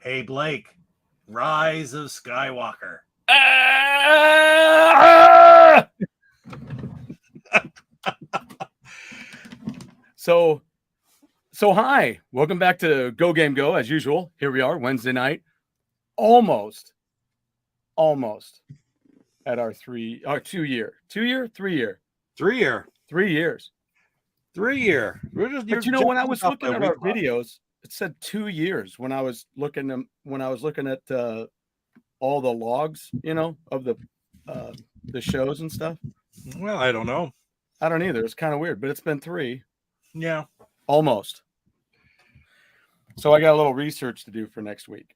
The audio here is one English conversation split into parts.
Hey, Blake, Rise of Skywalker. So hi, welcome back to GoGameGo as usual. Here we are, Wednesday night, almost at our 3 year. But you know, when I was looking at our videos, it said 2 years. When I was looking at all the logs, you know, of the shows and stuff. Well, I don't know. I don't either. It's kind of weird, but it's been 3. Yeah, almost. So I got a little research to do for next week.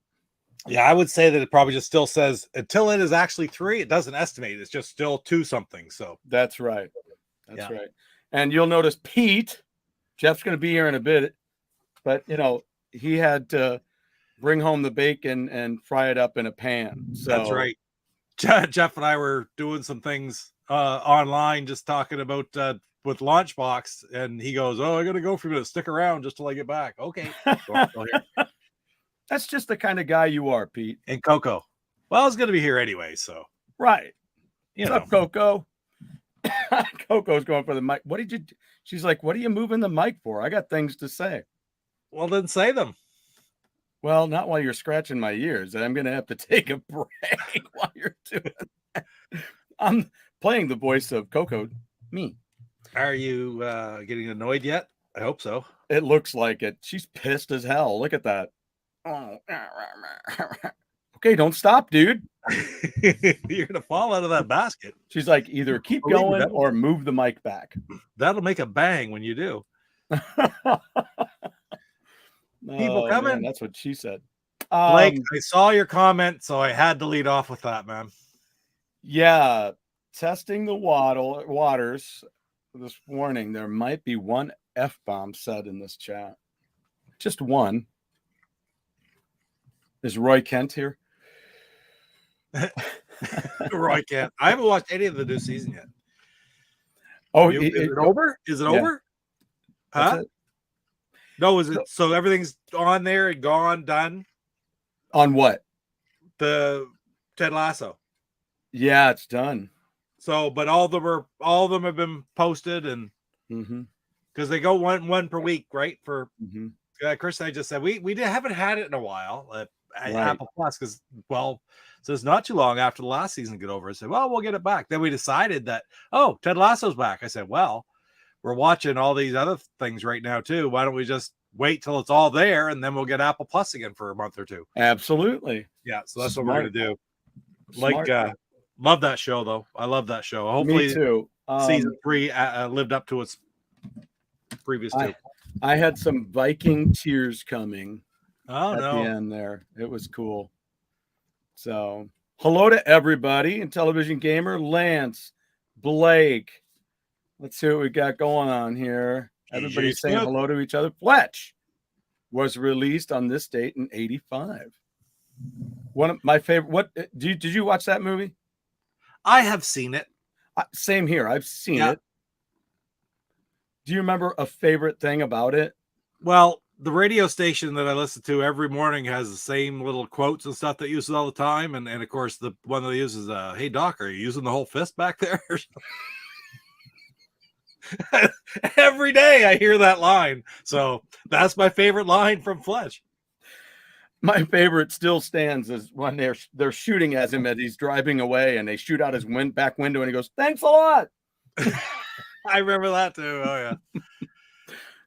Yeah, I would say that it probably just still says until it is actually 3, it doesn't estimate. It's just still 2 something. So that's right. That's right. And you'll notice Jeff's going to be here in a bit, but you know, he had to bring home the bacon and fry it up in a pan. So that's right. Jeff and I were doing some things online, just talking about with Launchbox, and he goes, "Oh, I got to go for you to stick around just till I get back." Okay. That's just the kind of guy you are, Pete. And Coco. Well, I was going to be here anyway, so. Right. What's up, Coco? Coco's going for the mic. What did you do? She's like, what are you moving the mic for? I got things to say. Well, then say them. Well, not while you're scratching my ears. I'm going to have to take a break while you're doing that. I'm playing the voice of Coco, me. Are you getting annoyed yet? I hope so. It looks like it. She's pissed as hell. Look at that. Oh. Okay, don't stop, dude. You're going to fall out of that basket. She's like, either keep going or move the mic back. That'll make a bang when you do. People coming. Man, that's what she said. Blake, I saw your comment, so I had to lead off with that, man. Yeah, testing the waters this warning. There might be one F-bomb said in this chat. Just one. Is Roy Kent here? Roy Kent. I haven't watched any of the new season yet. Oh, is it over? Is it over? Huh? No, is it so everything's on there and gone, done? On what? The Ted Lasso. Yeah, it's done. So, but all of them have been posted, and because they go one per week, right? For Chris and I just said we haven't had it in a while at Apple Plus, because so it's not too long after the last season get over. I said, well, we'll get it back. Then we decided that Ted Lasso's back. I said, well, we're watching all these other things right now too. Why don't we just wait till it's all there, and then we'll get Apple Plus again for a month or 2? Absolutely. Yeah, so that's what we're gonna do. Like, love that show though. I love that show. Hopefully, me too. Season 3 lived up to its previous 2. I had some Viking tears coming. At the end there. It was cool. So, hello to everybody in Television Gamer, Lance, Blake. Let's see what we got going on here. Everybody's saying hello to each other. Fletch was released on this date in 1985. One of my favorite. Did you watch that movie? I have seen it. Same here. I've seen it. Do you remember a favorite thing about it? Well, the radio station that I listen to every morning has the same little quotes and stuff that uses all the time. And of course, the one that they use is, hey, Doc, are you using the whole fist back there? Every day I hear that line. So that's my favorite line from Fletch. My favorite still stands is when they're shooting at him as he's driving away, and they shoot out his back window, and he goes, "Thanks a lot." I remember that too. Oh yeah.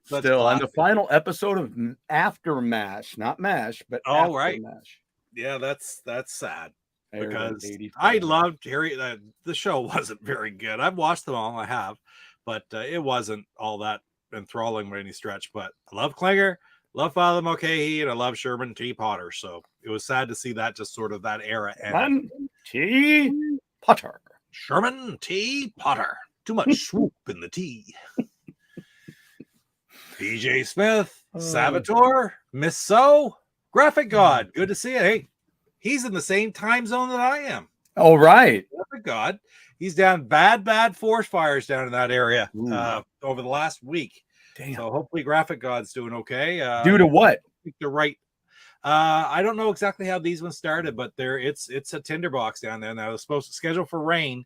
Still on the final episode of After MASH, not MASH, but After MASH. Yeah, that's sad because I loved hearing that. The show wasn't very good. I've watched them all. I have, but it wasn't all that enthralling by any stretch. But I love Klinger. Love Father Mulcahy, and I love Sherman T. Potter. So it was sad to see that just sort of that era end. T. Potter. Sherman T. Potter. Too much swoop in the tea. BJ Smith, Saboteur, Miss So, Graphic God. Good to see you. Hey, he's in the same time zone that I am. All right. Graphic God. He's down bad forest fires down in that area over the last week. Damn. So hopefully Graphic God's doing okay. Due to what? The right. I don't know exactly how these ones started, but it's a tinderbox down there. And I was supposed to schedule for rain.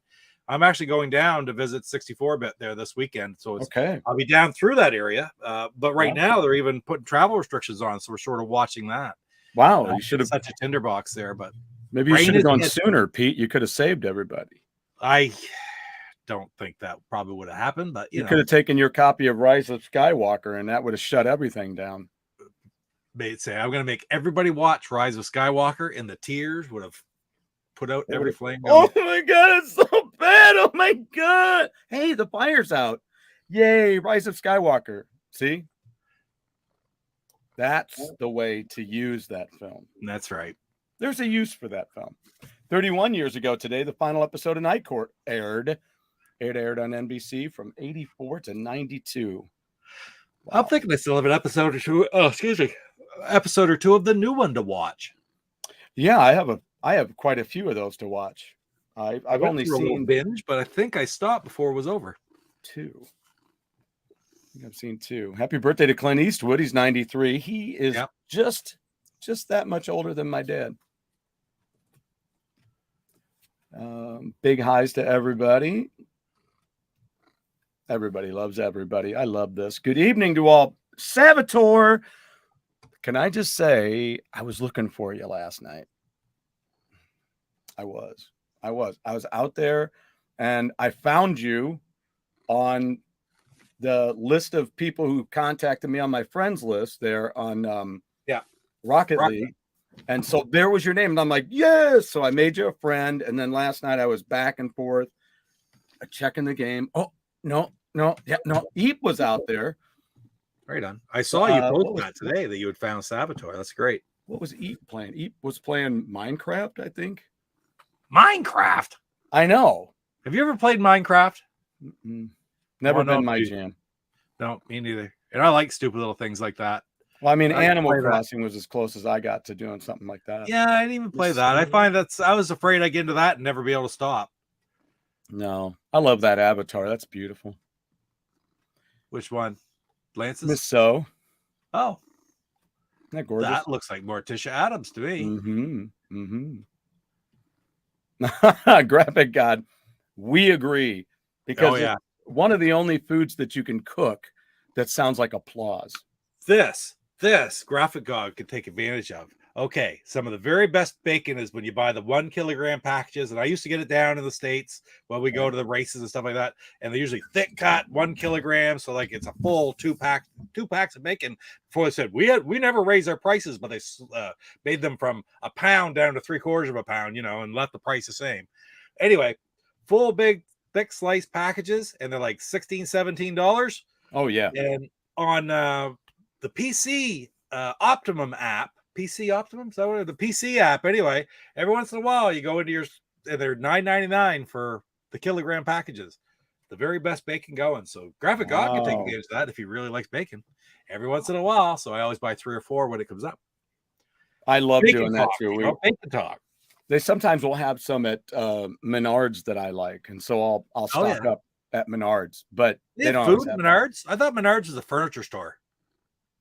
I'm actually going down to visit 64-bit there this weekend, so okay. I'll be down through that area. But right now they're even putting travel restrictions on, so we're sort of watching that. Wow, you should have such a tinderbox there, but maybe you should have gone sooner, Pete. You could have saved everybody. I don't think that probably would have happened, but you could have taken your copy of Rise of Skywalker, and that would have shut everything down. They'd say, I'm going to make everybody watch Rise of Skywalker, and the tears would have put out every flame. Oh my God, it's so bad. Oh my God. Hey, the fire's out. Yay, Rise of Skywalker. See? That's the way to use that film. That's right. There's a use for that film. 31 years ago today, the final episode of Night Court aired. It aired on NBC from 84 to 92. Wow. I'm thinking I still have an episode or two. Oh, excuse me. Episode or two of the new one to watch. Yeah, I have quite a few of those to watch. I've only seen binge, but I think I stopped before it was over. 2. I've seen 2. Happy birthday to Clint Eastwood. He's 93. He is just that much older than my dad. Big highs to everybody. Everybody loves everybody. I love this. Good evening to all. Saboteur, can I just say, I was looking for you last night. I was out there, and I found you on the list of people who contacted me on my friends list there on Rocket League. And so there was your name, and I'm like, yes. So I made you a friend, and then last night I was back and forth checking the game. Oh, no. Eep was out there. Right on. I saw you post that today that you had found Saboteur. That's great. What was Eep playing? Eep was playing Minecraft, I think. Minecraft? I know. Have you ever played Minecraft? Never been my jam. No, me neither. And I like stupid little things like that. Well, I mean, Animal Crossing was as close as I got to doing something like that. Yeah, I didn't even play that. I find I was afraid I'd get into that and never be able to stop. No, I love that avatar. That's beautiful. Which one? Lance's? Miss So. Oh. Isn't that gorgeous? That looks like Morticia Adams to me. Graphic God, we agree. Because it's one of the only foods that you can cook that sounds like applause. This Graphic God could take advantage of. Okay, some of the very best bacon is when you buy the 1 kilogram packages, and I used to get it down in the States when we go to the races and stuff like that, and they're usually thick cut 1 kilogram, so like it's a full two packs of bacon. Before they said we never raised our prices, but they made them from a pound down to 3/4 of a pound, and left the price the same. Anyway, full big thick slice packages, and they're like $16-17. Oh yeah, and on the PC Optimum app. PC Optimum, so the PC app. Anyway, every once in a while you go into they're $9.99 for the kilogram packages. The very best bacon going. So Graphic God can take advantage of that if he really likes bacon. Every once in a while, so I always buy 3 or 4 when it comes up. I love bacon doing talk, that too. Bacon talk. They sometimes will have some at Menards that I like, and so I'll stock up at Menards. But they don't food at Menards. I thought Menards was a furniture store.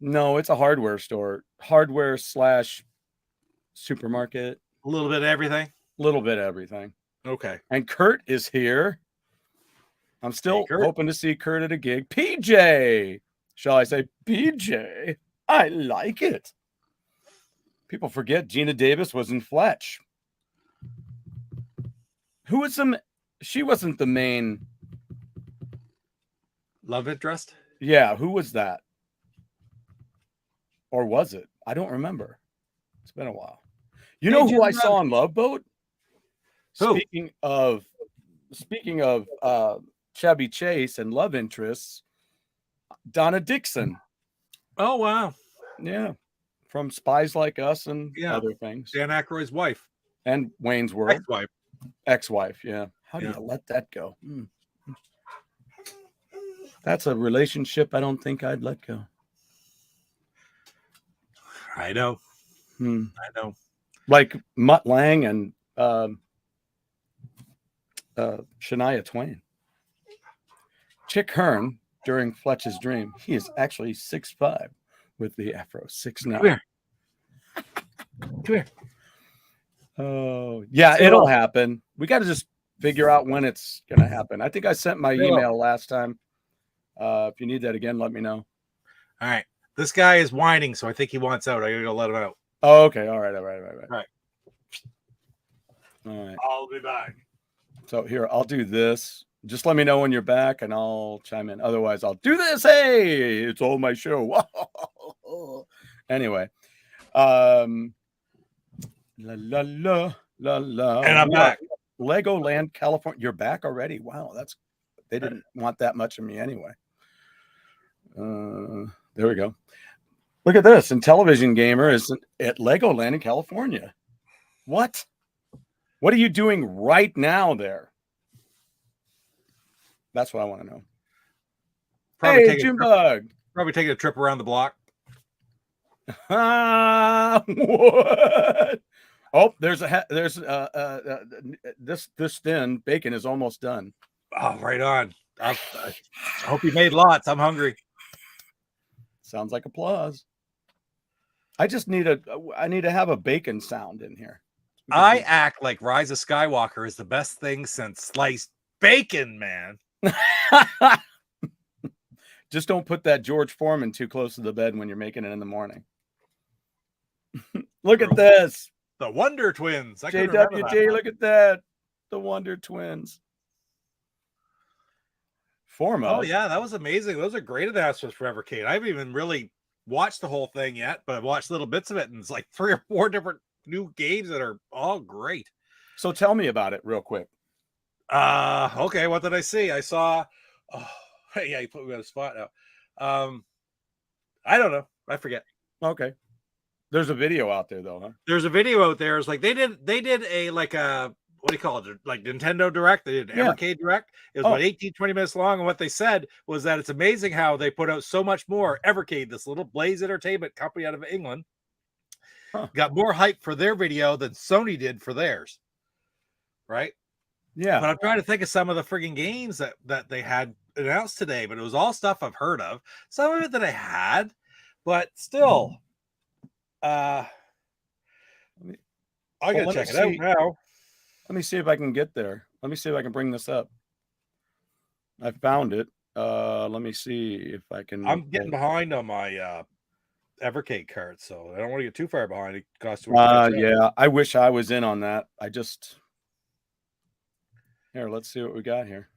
No, it's a hardware store. Hardware / supermarket. A little bit of everything. A little bit of everything. Okay. And Kurt is here. I'm still hoping to see Kurt at a gig. PJ. Shall I say PJ? I like it. People forget Gina Davis was in Fletch. Who was she wasn't the main love interest? Yeah, who was that? Or was it? I don't remember. It's been a while. You know who I saw on Love Boat? Who? Speaking of Chevy Chase and love interests, Donna Dixon. Oh wow. Yeah. From Spies Like Us and other things. Dan Aykroyd's wife. And Wayne's World. Ex-wife, yeah. How do you let that go? That's a relationship I don't think I'd let go. I know. I know. Like Mutt Lang and Shania Twain. Chick Hearn, during Fletch's dream, he is actually 6'5" with the afro, 6'9". Come here. Oh, yeah, it'll happen. We got to just figure out when it's going to happen. I think I sent my email last time. If you need that again, let me know. All right. This guy is whining, so I think he wants out. I got to go let him out. Oh, okay. All right. I'll be back. So here, I'll do this. Just let me know when you're back and I'll chime in. Otherwise, I'll do this. Hey, it's all my show. Anyway. La la la la la. And I'm back. Legoland, California. You're back already. Wow, they didn't want that much of me anyway. There we go. Look at this. And Television Gamer is at Legoland in California. What? What are you doing right now there? That's what I want to know. Hey, Junebug. Probably taking a trip around the block. What? Oh, there's this thin bacon is almost done. Oh, right on. I hope you made lots. I'm hungry. Sounds like applause. I just need to have a bacon sound in here. I act like Rise of Skywalker is the best thing since sliced bacon, man. Just don't put that George Foreman too close to the bed when you're making it in the morning. Look at this. The Wonder Twins. JWJ, look at that. The Wonder Twins. Oh, yeah, that was amazing. Those are great announcements for EverCade. I haven't even really watched the whole thing yet, but I've watched little bits of it, and it's like 3 or 4 different new games that are all great. So tell me about it real quick. Okay, what did I see? I saw yeah, you put me on the spot now. I don't know. I forget. Okay. There's a video out there though, huh? There's a video out there. It's like they did a like a what do you call it? Like Nintendo Direct. They did an EverCade Direct. It was about 18, 20 minutes long. And what they said was that it's amazing how they put out so much more. EverCade, this little Blaze Entertainment company out of England, got more hype for their video than Sony did for theirs. Right? Yeah. But I'm trying to think of some of the frigging games that they had announced today, but it was all stuff I've heard of. Some of it that I had, but still, I gotta check it out now. Let me see if I can get there. Let me see if I can bring this up. I found it. Let me see if I can. I'm getting behind on my EverCade card, so I don't want to get too far behind. It costs too much. Yeah, I wish I was in on that. Here, let's see what we got here.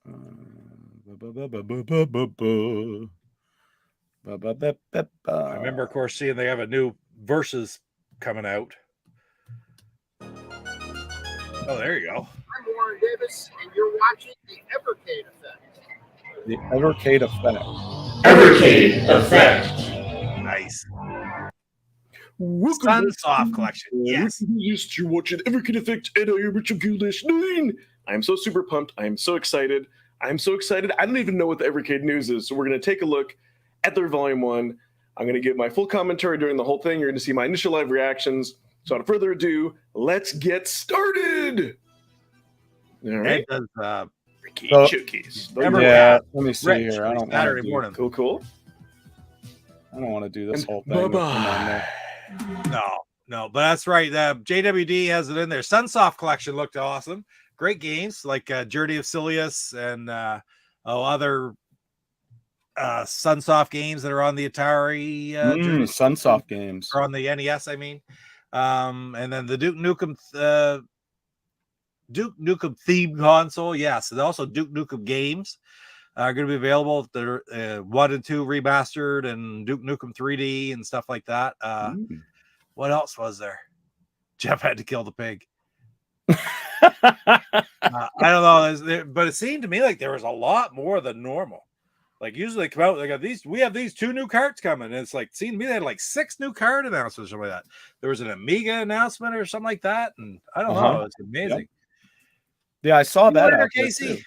I remember, of course, seeing they have a new Versus coming out. Oh, there you go. I'm Warren Davis, and you're watching the EverCade Effect. The EverCade Effect. EverCade Effect. Nice. Sunsoft collection. Yes. You're watching EverCade Effect, and I am Richard Goulish. I'm so super pumped. I'm so excited. I don't even know what the EverCade news is, so we're going to take a look at their Volume 1. I'm going to give my full commentary during the whole thing. You're going to see my initial live reactions. So without further ado, let's get started. All right. Showcase. Yeah, let me see here. I don't Saturday morning. Cool. I don't want to do this whole thing. Bye-bye. No, but that's right. JWD has it in there. Sunsoft collection looked awesome. Great games like Journey of Silius and other Sunsoft games that are on the Atari. Sunsoft games. Or on the NES, I mean. And then the Duke Nukem themed console. Yes, and also Duke Nukem games are going to be available. They're 1 and 2 remastered and Duke Nukem 3D and stuff like that. What else was there? Jeff had to kill the pig. I don't know, but it seemed to me like there was a lot more than normal. Like usually they come out, they got these. We have these 2 new cards coming. And it's like seemed to me they had like 6 new card announcements or something like that. There was an Amiga announcement or something like that, and I don't know. It's amazing. Yep. Yeah, I saw that. Later, Casey.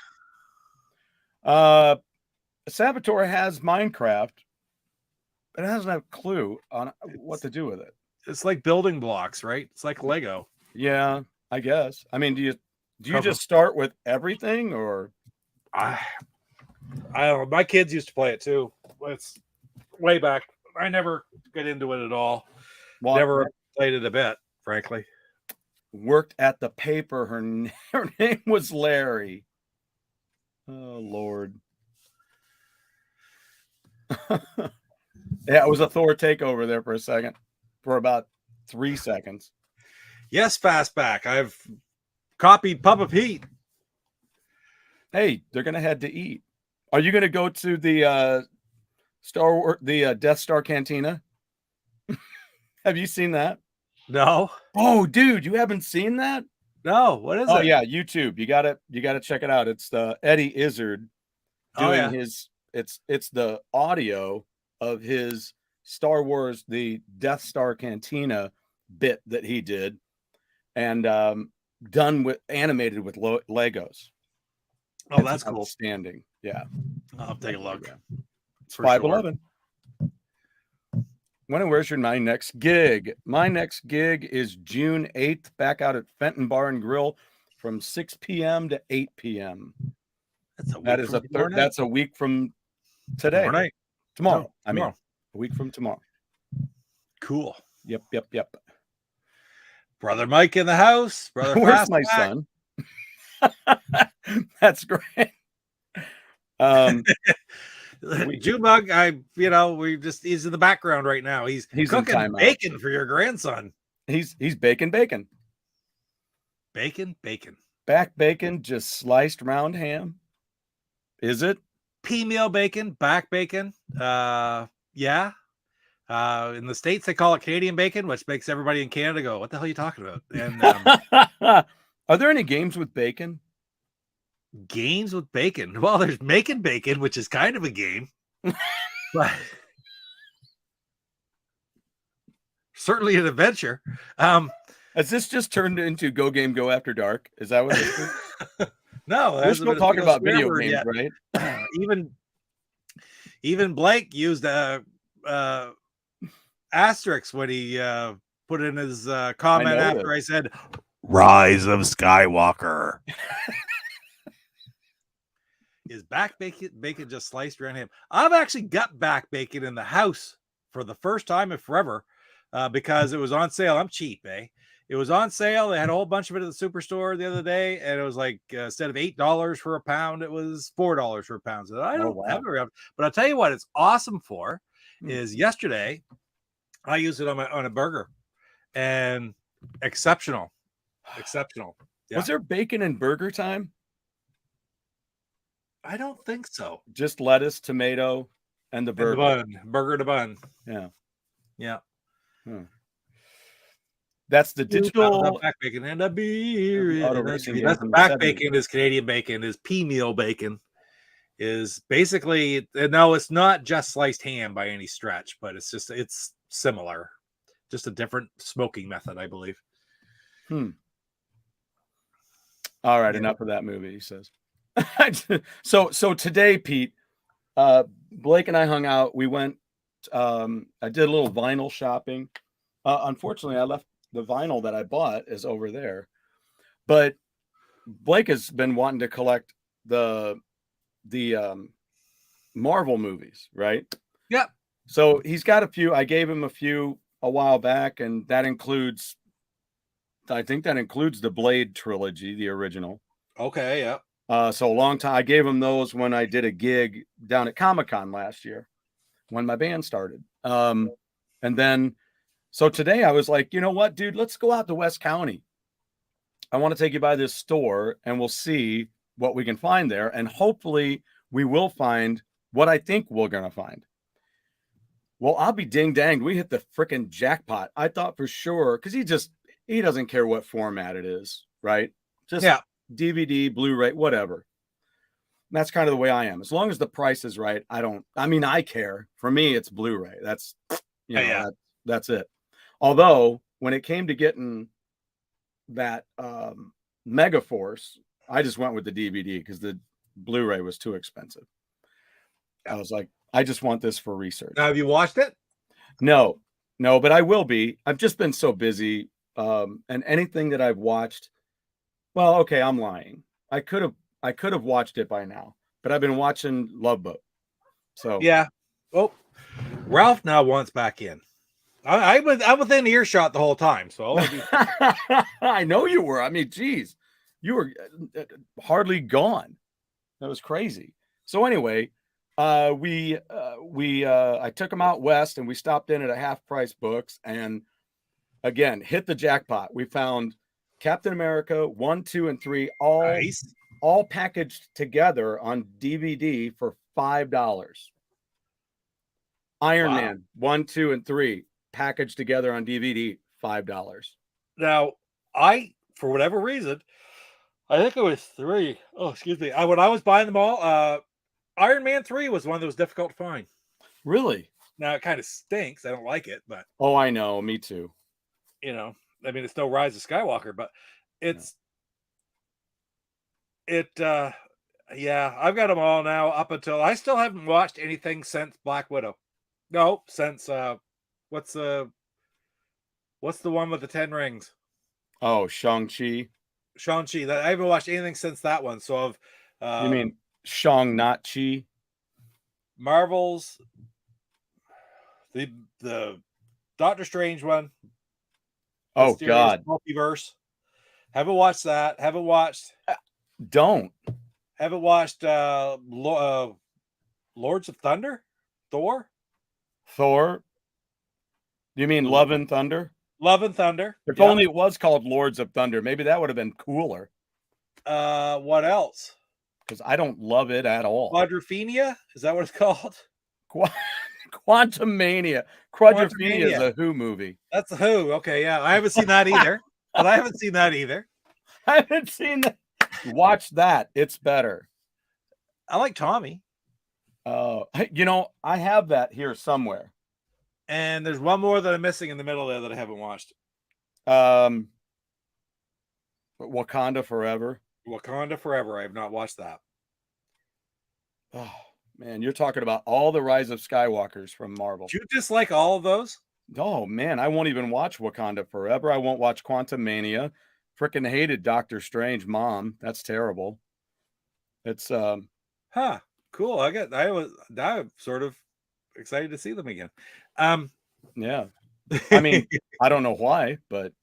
Saboteur has Minecraft, but it doesn't have a clue on what to do with it. It's like building blocks, right? It's like Lego. Yeah, I guess. I mean, do you just start with everything, or I don't know. My kids used to play it too. It's way back I never got into it at all. Well, Never played it a bit, frankly. Worked at the paper. Her name was Larry. Oh, Lord. Yeah, it was a Thor takeover there for a second, for about 3 seconds. Yes, Fastback. I've copied Pup of Heat. Hey, they're gonna head to eat. Are you gonna go to the Star Wars, the Death Star Cantina? Have you seen that? No. Oh, dude, you haven't seen that? No. What is it? Oh yeah, YouTube. You gotta check it out. It's the Eddie Izzard doing his. It's the audio of his Star Wars, the Death Star Cantina bit that he did, and animated with Legos. Oh, that's cool. Outstanding. Yeah, I'll take a look. Yeah. It's 5/11. When and where's my next gig? My next gig is June 8th, back out at Fenton Bar and Grill from 6 p.m. to 8 p.m. That's a week from today. Tomorrow. I mean, a week from tomorrow. Cool. Yep. Brother Mike in the house. Brother Where's my son? That's great. Jubug, he's in the background right now. He's cooking bacon for your grandson. He's baking bacon. Bacon. Back bacon, just sliced round ham. Is it? Pea meal bacon, back bacon. Yeah. In the States, they call it Canadian bacon, which makes everybody in Canada go, what the hell are you talking about? And are there any games with bacon? Games with bacon? Well, there's making bacon, which is kind of a game. But certainly an adventure. Has this just turned into GoGameGo After Dark? Is that what it is? No, we're still talking about video games, right? Even Blake used a asterisk when he put in his comment after I said Rise of Skywalker. Is back bacon just sliced around him? I've actually got back bacon in the house for the first time in forever because it was on sale. I'm cheap, eh? It was on sale. They had a whole bunch of it at the superstore the other day, and it was like instead of $8 for a pound, it was $4 for a pound. So I don't have it around, but I'll tell you what it's awesome for is yesterday I used it on a burger, and exceptional. Yeah. Was there bacon in burger time? I don't think so. Just lettuce, tomato, and the burger. And the bun. Burger to bun. Yeah. That's the digital back bacon and a beer. That's the back bacon is Canadian bacon, is pea meal bacon, is basically no, it's not just sliced ham by any stretch, but it's similar. Just a different smoking method, I believe. All right, enough of that movie, he says. So today, Pete, Blake and I hung out. We went. I did a little vinyl shopping. Unfortunately, I left the vinyl that I bought is over there. But Blake has been wanting to collect the Marvel movies, right? Yep. So he's got a few. I gave him a few a while back, and that includes. I think that includes the Blade trilogy, the original. Okay. Yeah. So a long time. I gave him those when I did a gig down at Comic-Con last year when my band started. And then, so today I was like, you know what, dude, let's go out to West County. I want to take you by this store and we'll see what we can find there. And hopefully we will find what I think we're going to find. Well, I'll be ding danged. We hit the freaking jackpot. I thought for sure, because he doesn't care what format it is, right? Just DVD, Blu-ray, whatever. And that's kind of the way I am. As long as the price is right, I care. For me, it's Blu-ray. That's, that's it. Although when it came to getting that Megaforce, I just went with the DVD because the Blu-ray was too expensive. I was like, I just want this for research. Now, have you watched it? No, but I will be. I've just been so busy. And anything that I've watched, well, okay, I'm lying. I could have watched it by now, but I've been watching Love Boat. So yeah. Oh, Ralph now wants back in. I'm within earshot the whole time, so I know you were. I mean, geez, you were hardly gone. That was crazy. So anyway, I took him out west, and we stopped in at a Half Price Books, and again hit the jackpot. We found Captain America 1, 2, and 3 all packaged together on DVD for $5. Iron Man 1, 2, and 3 packaged together on DVD, $5. Now, for whatever reason, I think it was 3. Oh, excuse me. When I was buying them all, Iron Man 3 was one that was difficult to find. Really? Now it kind of stinks. I don't like it, but oh, I know, me too. You know, I mean, it's no Rise of Skywalker, but yeah, I've got them all now up until I still haven't watched anything since Black Widow. No, since what's the one with the 10 rings? Oh, Shang-Chi. Shang-Chi. I haven't watched anything since that one. So you mean Shang not Chi? Marvel's the Doctor Strange one. Oh God, multiverse. Haven't watched that. Haven't watched. Don't. Haven't watched Lords of Thunder, Thor. You mean Love and Thunder? Love and Thunder. If only it was called Lords of Thunder, maybe that would have been cooler. What else? Because I don't love it at all. Quadrophenia? Is that what it's called? Quantumania. Quadrophenia is a Who movie. That's a Who. Okay, yeah. I haven't seen that either. I haven't seen that. Watch that. It's better. I like Tommy. I have that here somewhere. And there's one more that I'm missing in the middle there that I haven't watched. Wakanda Forever. Wakanda Forever. I have not watched that. Oh, man, you're talking about all the Rise of Skywalkers from Marvel. Do you dislike all of those? Oh, man, I won't even watch Wakanda Forever. I won't watch Quantumania. Freaking hated Doctor Strange Mom. That's terrible. It's cool. I was sort of excited to see them again. Yeah. I mean, I don't know why, but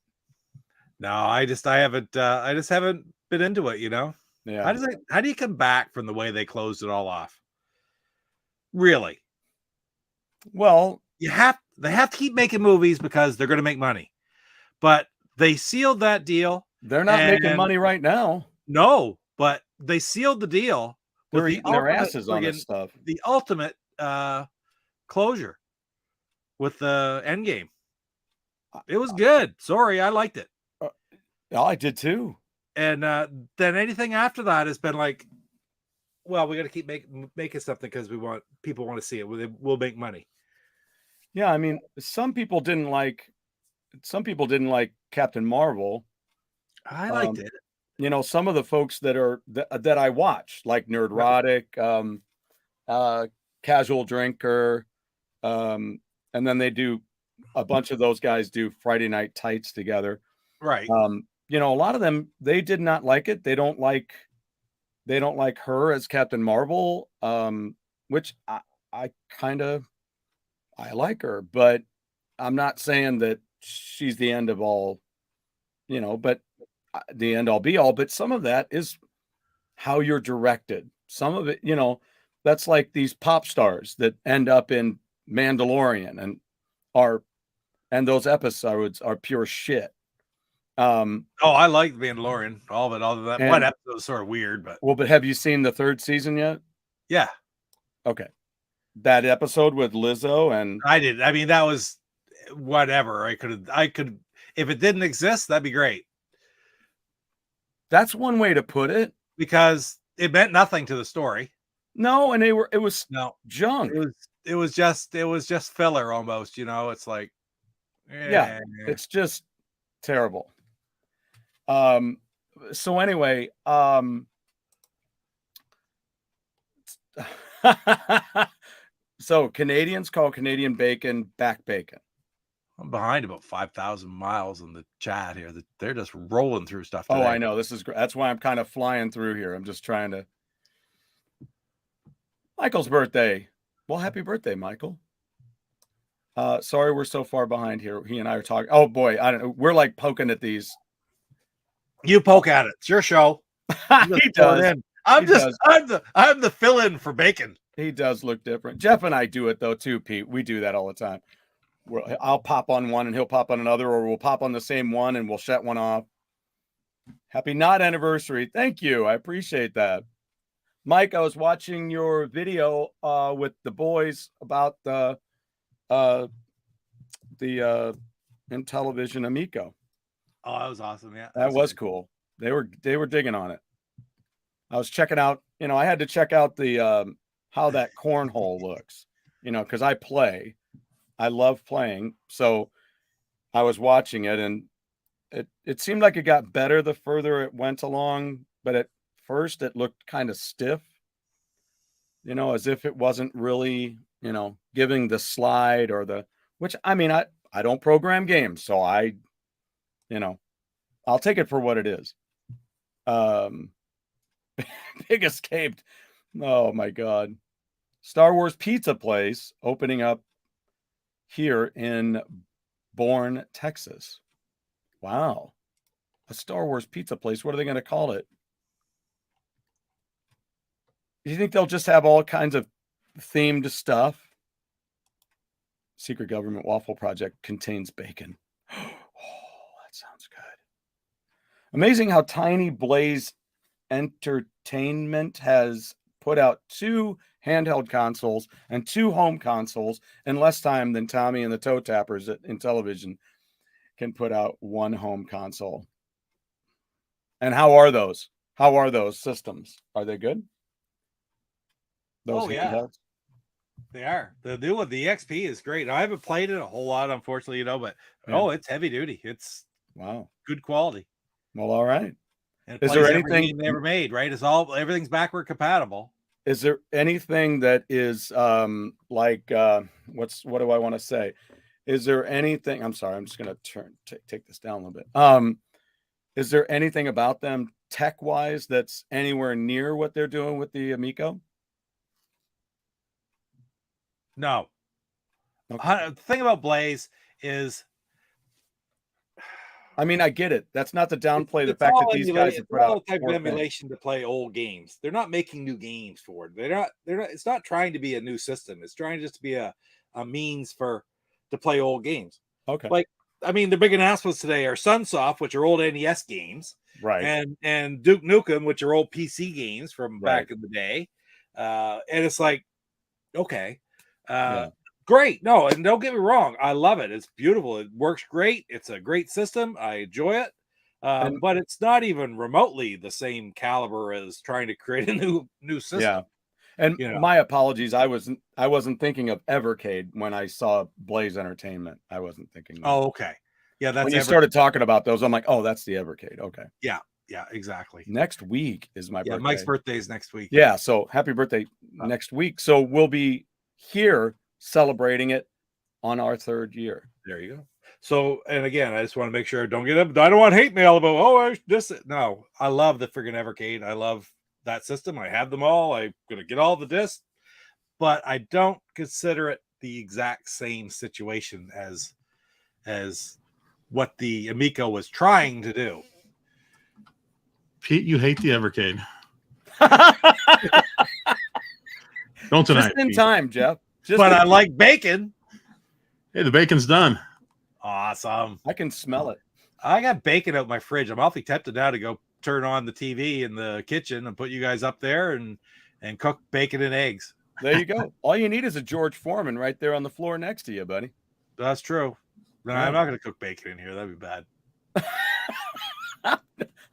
no, I just haven't been into it, you know? Yeah. How do you come back from the way they closed it all off? Really? Well, they have to keep making movies because they're going to make money. But they sealed that deal. They're not making money right now. No, but they sealed the deal. They're eating their asses on this stuff. The ultimate closure with the Endgame. It was good. Sorry, I liked it. I did too. And then anything after that has been like, well, we got to keep making something because people want to see it. We'll make money. Yeah, I mean, some people didn't like Captain Marvel. I liked it. You know, some of the folks that I watch, like Nerdrotic, Casual Drinker, and then they do a bunch of those guys do Friday Night Tights together. Right. You know, a lot of them, they did not like it. They don't like her as Captain Marvel, which I like her, but I'm not saying that she's the end of all, you know, but the end all be all, but some of that is how you're directed. Some of it, you know, that's like these pop stars that end up in Mandalorian and those episodes are pure shit. I like Mandalorian, all of it, other than that one episode was sort of weird, but have you seen the 3rd season yet? Yeah. Okay. That episode with Lizzo and I did. I mean, that was whatever. I could if it didn't exist, that'd be great. That's one way to put it, because it meant nothing to the story. No, and it was junk. It was just filler almost, you know. It's like yeah, it's just terrible. So anyway, so Canadians call Canadian bacon back bacon. I'm behind about 5,000 miles in the chat here. They're just rolling through stuff today. Oh, I know. This is great. That's why I'm kind of flying through here. I'm just trying to. Michael's birthday. Well, happy birthday, Michael. Sorry, we're so far behind here. He and I are talking. Oh boy, I don't know. We're like poking at these. You poke at it. It's your show. He does. I'm the fill-in for Bacon. He does look different. Jeff and I do it though too, Pete. We do that all the time. I'll pop on one and he'll pop on another, or we'll pop on the same one and we'll shut one off. Happy not anniversary. Thank you. I appreciate that. Mike, I was watching your video with the boys about the Intellivision Amico. Oh, that was awesome. Yeah. That was cool. They were digging on it. I was checking out, I had to check out the how that cornhole looks, because I love playing. So I was watching it, and it seemed like it got better the further it went along, but at first it looked kind of stiff, as if it wasn't really, giving the slide or which I don't program games, so I'll take it for what it is. Big Escaped. Oh my God. Star Wars Pizza Place opening up here in Bourne, Texas. Wow. A Star Wars pizza place. What are they going to call it? Do you think they'll just have all kinds of themed stuff? Secret Government Waffle Project contains bacon. Oh, that sounds good. Amazing how Tiny Blaze Entertainment has put out 2 handheld consoles and 2 home consoles in less time than Tommy and the Toe Tappers at Intellivision can put out 1 home console. And how are those? How are those systems? Are they good? Those handhelds? They are. The new one, the XP, is great. I haven't played it a whole lot, unfortunately, but it's heavy duty. It's good quality. Well, all right. And is there anything they ever made? Right? Everything's backward compatible. Is there anything that is what do I want to say? Is there anything? I'm sorry. I'm just going to take this down a little bit. Is there anything about them tech-wise that's anywhere near what they're doing with the Amico? No. Okay. The thing about Blaze is, I get it. That's not to downplay the fact that these guys have put out type of emulation to play old games. They're not making new games for it. They're not. It's not trying to be a new system. It's trying just to be a means to play old games. Okay. The big announcements today are Sunsoft, which are old NES games, right? And Duke Nukem, which are old PC games from back in the day. And it's like, okay. Great. No, and don't get me wrong. I love it. It's beautiful. It works great. It's a great system. I enjoy it. But it's not even remotely the same caliber as trying to create a new system. Yeah. And my apologies. I wasn't thinking of Evercade when I saw Blaze Entertainment. I wasn't thinking that. Oh, okay. Yeah, that's when you started talking about those, I'm like, oh, that's the Evercade. Okay. Yeah, exactly. Next week is my birthday. Mike's birthday is next week. Yeah, so happy birthday next week. So we'll be here celebrating it on our 3rd year. There you go. So, and again, I just want to make sure I don't want hate mail about no, I love the friggin' Evercade. I love that system. I have them all. I'm gonna get all the discs, but I don't consider it the exact same situation as what the Amico was trying to do. Pete, you hate the Evercade. Don't tonight. Just in time, Jeff. But I like bacon. Hey, the bacon's done. Awesome. I can smell it. I got bacon out my fridge. I'm awfully tempted now to go turn on the TV in the kitchen and put you guys up there and cook bacon and eggs. There you go. All you need is a George Foreman right there on the floor next to you, buddy. That's true. No, I'm not going to cook bacon in here. That'd be bad.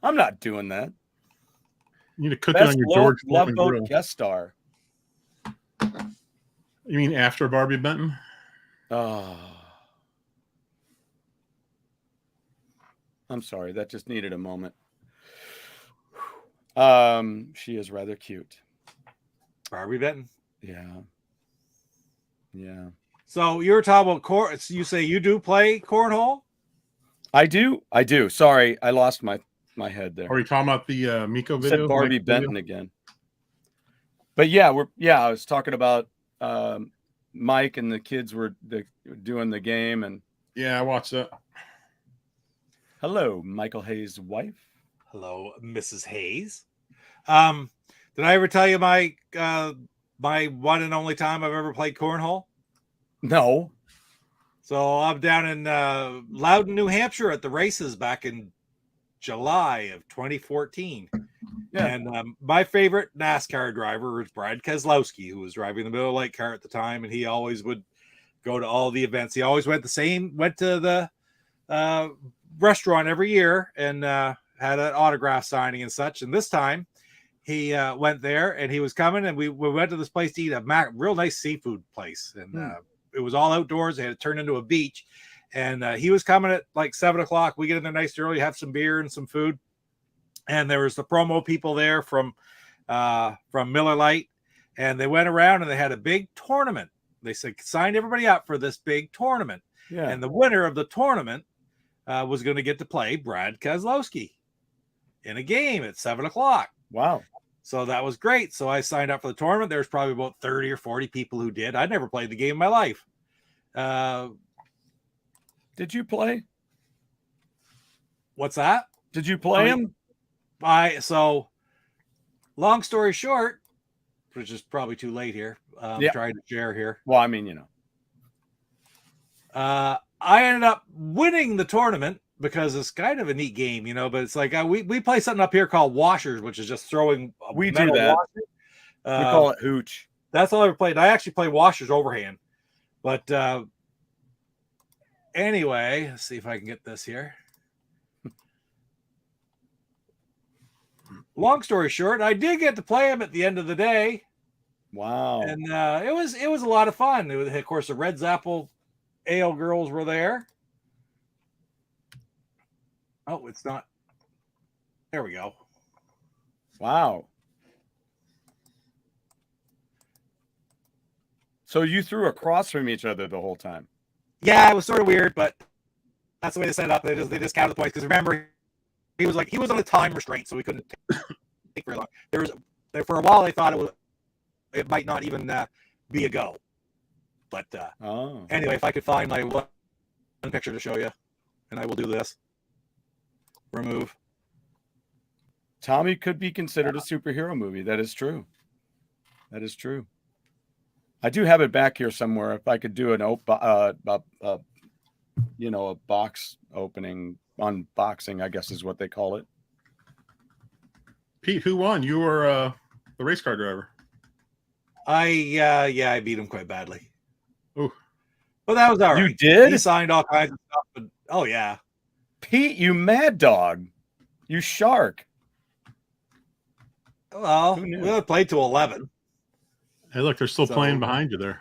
I'm not doing that. You need to cook it on your George Foreman grill. Guest star. You mean after Barbie Benton? Oh. I'm sorry. That just needed a moment. She is rather cute. Barbie Benton? Yeah. So you were talking about you say you do play cornhole? I do. Sorry, I lost my head there. Are you talking about the Miko video? Said Barbie Benton again. But I was talking about Mike and the kids were doing the game. And Yeah, I watched that. hello, Michael Hayes' wife. Hello, Mrs. Hayes. Did I ever tell you my my one and only time I've ever played cornhole? No. So I'm down in Loudon, New Hampshire at the races back in July of 2014. Yeah. And my favorite NASCAR driver was Brad Keselowski, who was driving the Miller Lite car at the time, and he always would go to all the events. He always went to the restaurant every year and had an autograph signing and such. And this time he went there, and he was coming, and we went to this place to eat a real nice seafood place. And it was all outdoors. They had it turned into a beach. And he was coming at like 7 o'clock. We get in there nice early, have some beer and some food. And there was the promo people there from Miller Lite. And they went around and they had a big tournament. They signed everybody up for this big tournament. Yeah. And the winner of the tournament was going to get to play Brad Keselowski in a game at 7 o'clock. Wow. So that was great. So I signed up for the tournament. There's probably about 30 or 40 people who did. I'd never played the game in my life. Did you play? What's that? Did you play him? So long story short, which is probably too late here. Trying to share here. Well, I mean, I ended up winning the tournament because it's kind of a neat game, but it's like we play something up here called washers, which is just throwing we do that. We call it hooch. That's all I ever played. I actually play washers overhand. But anyway, let's see if I can get this here. Long story short, I did get to play him at the end of the day. Wow. And it was a lot of fun. Of course, the Red Apple Ale girls were there. Oh, it's not. There we go. Wow. So you threw across from each other the whole time? Yeah, it was sort of weird, but that's the way they set it up. They just counted the points because remember, he was on a time restraint, so we couldn't take very long. For a while they thought it might not even be a go. But anyway, if I could find my one picture to show you, and I will do this. Remove. Tommy could be considered a superhero movie. That is true. That is true. I do have it back here somewhere. If I could do a box opening, unboxing, I guess is what they call it. Pete, who won? You were the race car driver. I beat him quite badly. Ooh. But that was all right. You did? He signed all kinds of stuff. But, oh yeah. Pete, you mad dog. You shark. Well, we only played to 11. Hey, look, they're still playing behind you there.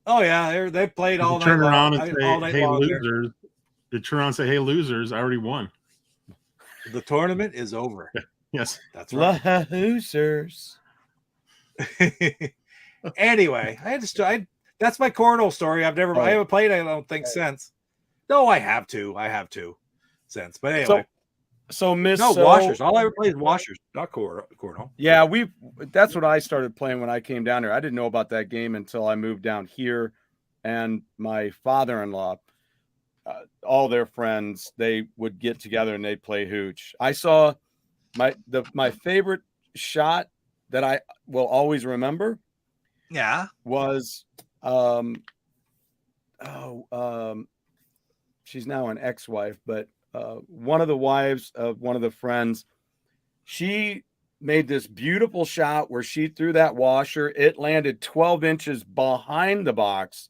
Oh yeah, they played all night. Turn around and say, "Hey, losers!" You turn around and say, "Hey, losers! I already won." The tournament is over. Yes, that's right. Losers. Anyway, that's my cornhole story. I haven't played. I don't think since. No, I have to since. But anyway. So washers. All I ever played is washers, not cornhole. Yeah, that's what I started playing when I came down here. I didn't know about that game until I moved down here, and my father-in-law, all their friends, they would get together and they'd play hooch. I saw my favorite shot that I will always remember. Yeah, was she's now an ex-wife, but one of the wives of one of the friends, she made this beautiful shot where she threw that washer. It landed 12 inches behind the box,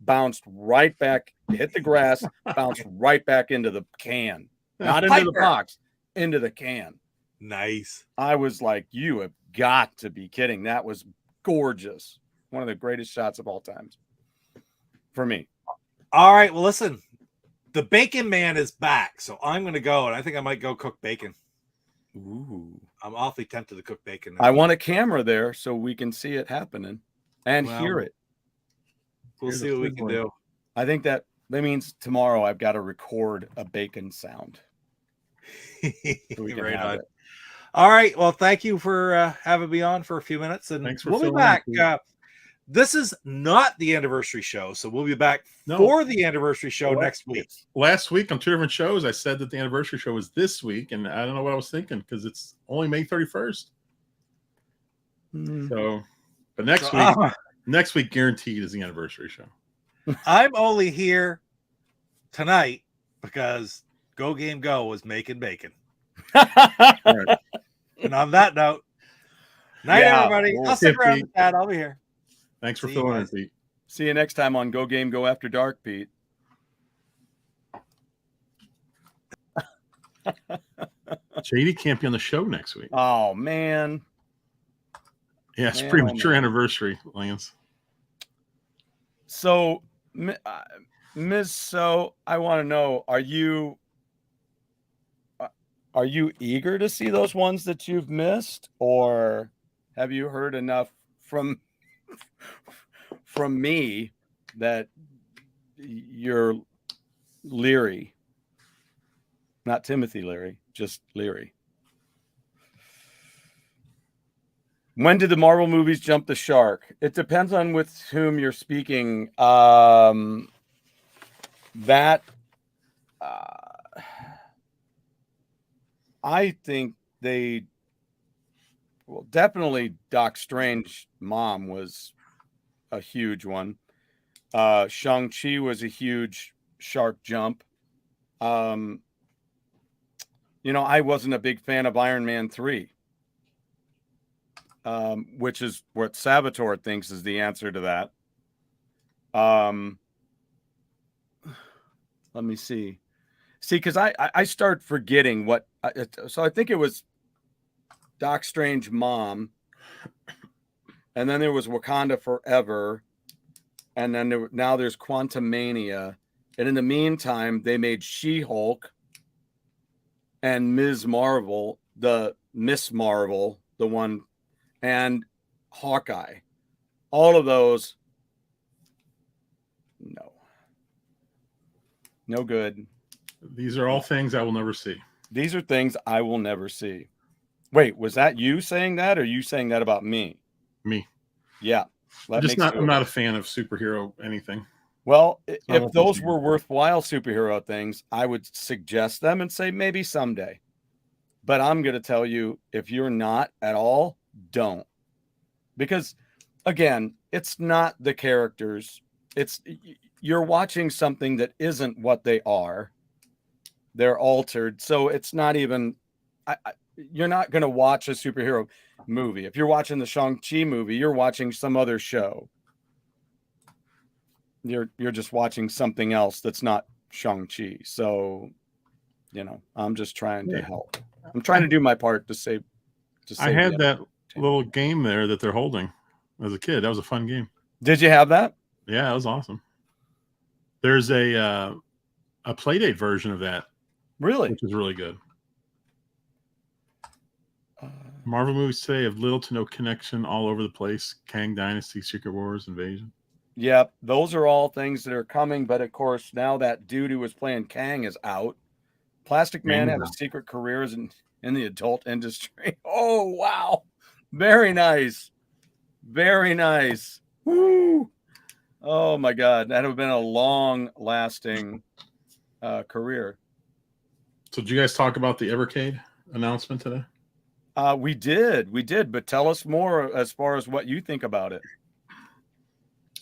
bounced right back, hit the grass, bounced right back into the can. Not into the box, into the can. Nice. I was like, you have got to be kidding. That was gorgeous. One of the greatest shots of all times for me. All right. Well, listen. The Bacon Man is back, so I'm going to go, and I think I might go cook bacon. Ooh. I'm awfully tempted to cook bacon now. I want a camera there so we can see it happening and hear it. We'll see what we can do. I think that means tomorrow I've got to record a bacon sound. So we can have it. All right. Well, thank you for having me on for a few minutes, and we'll be back. This is not the anniversary show, so we'll be back for the anniversary show next week. Last week on 2 different shows, I said that the anniversary show was this week, and I don't know what I was thinking because it's only May 31st. So, but next week guaranteed is the anniversary show. I'm only here tonight because GoGameGo was making bacon. Right. And on that note, night, everybody. I'll stick around with that. I'll be here. Thanks for filling in, Pete. See you next time on Go Game Go After Dark, Pete. JD can't be on the show next week. Oh, man. Yeah, it's premature anniversary, Lance. So, Ms. So, I want to know, are you eager to see those ones that you've missed, or have you heard enough from me that you're leery? Not Timothy Leary, just leery. When did the Marvel movies jump the shark? It depends on with whom you're speaking. I think definitely Doc Strange mom was a huge one. Shang-Chi was a huge shark jump. I wasn't a big fan of Iron Man 3. Which is what Saboteur thinks is the answer to that. Let me see. Because I start forgetting what. So I think it was Doc Strange mom, and then there was Wakanda Forever, and then now there's Quantumania, and in the meantime they made She-Hulk and Ms. Marvel, the Miss Marvel, the one. And Hawkeye. All of those, no good. These are all things I will never see. These are things I will never see. Wait, was that you saying that, or you saying that about me? Me. Yeah. I'm not a fan of superhero anything. Well, if those were worthwhile superhero things, I would suggest them and say maybe someday. But I'm going to tell you, if you're not at all, don't. Because again, it's not the characters. You're watching something that isn't what they are. They're altered. So it's not even, you're not going to watch a superhero movie. If you're watching the Shang-Chi movie, you're watching some other show. You're just watching something else that's not Shang-Chi. So, I'm just trying to help. I'm trying to do my part to save. I had that little game there that they're holding as a kid. That was a fun game. Did you have that? Yeah, it was awesome. There's a Playdate version of that. Really? Which is really good. Marvel movies today have little to no connection all over the place. Kang Dynasty, Secret Wars, Invasion. Yep, those are all things that are coming. But of course, now that dude who was playing Kang is out. Plastic Man had a secret career in the adult industry. Oh, wow. Very nice. Very nice. Woo. Oh, my God. That would have been a long-lasting career. So did you guys talk about the EverCade announcement today? We did. But tell us more as far as what you think about it.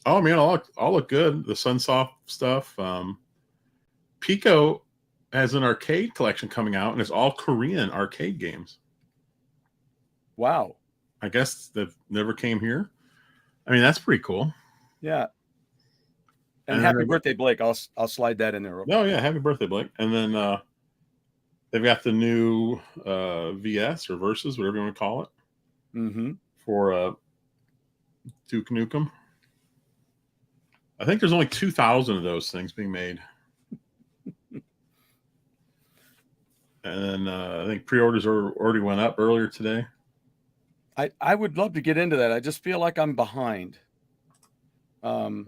Oh, man, all look good. The Sunsoft stuff. Pico has an arcade collection coming out, and it's all Korean arcade games. Wow. I guess that never came here. I mean, that's pretty cool. Yeah. And happy birthday, Blake. I'll slide that in there. Oh, yeah. Happy birthday, Blake. And then they've got the new VS or Versus, whatever you want to call it, for Duke Nukem. I think there's only 2,000 of those things being made. And I think pre-orders already went up earlier today. I would love to get into that. I just feel like I'm behind. Yeah,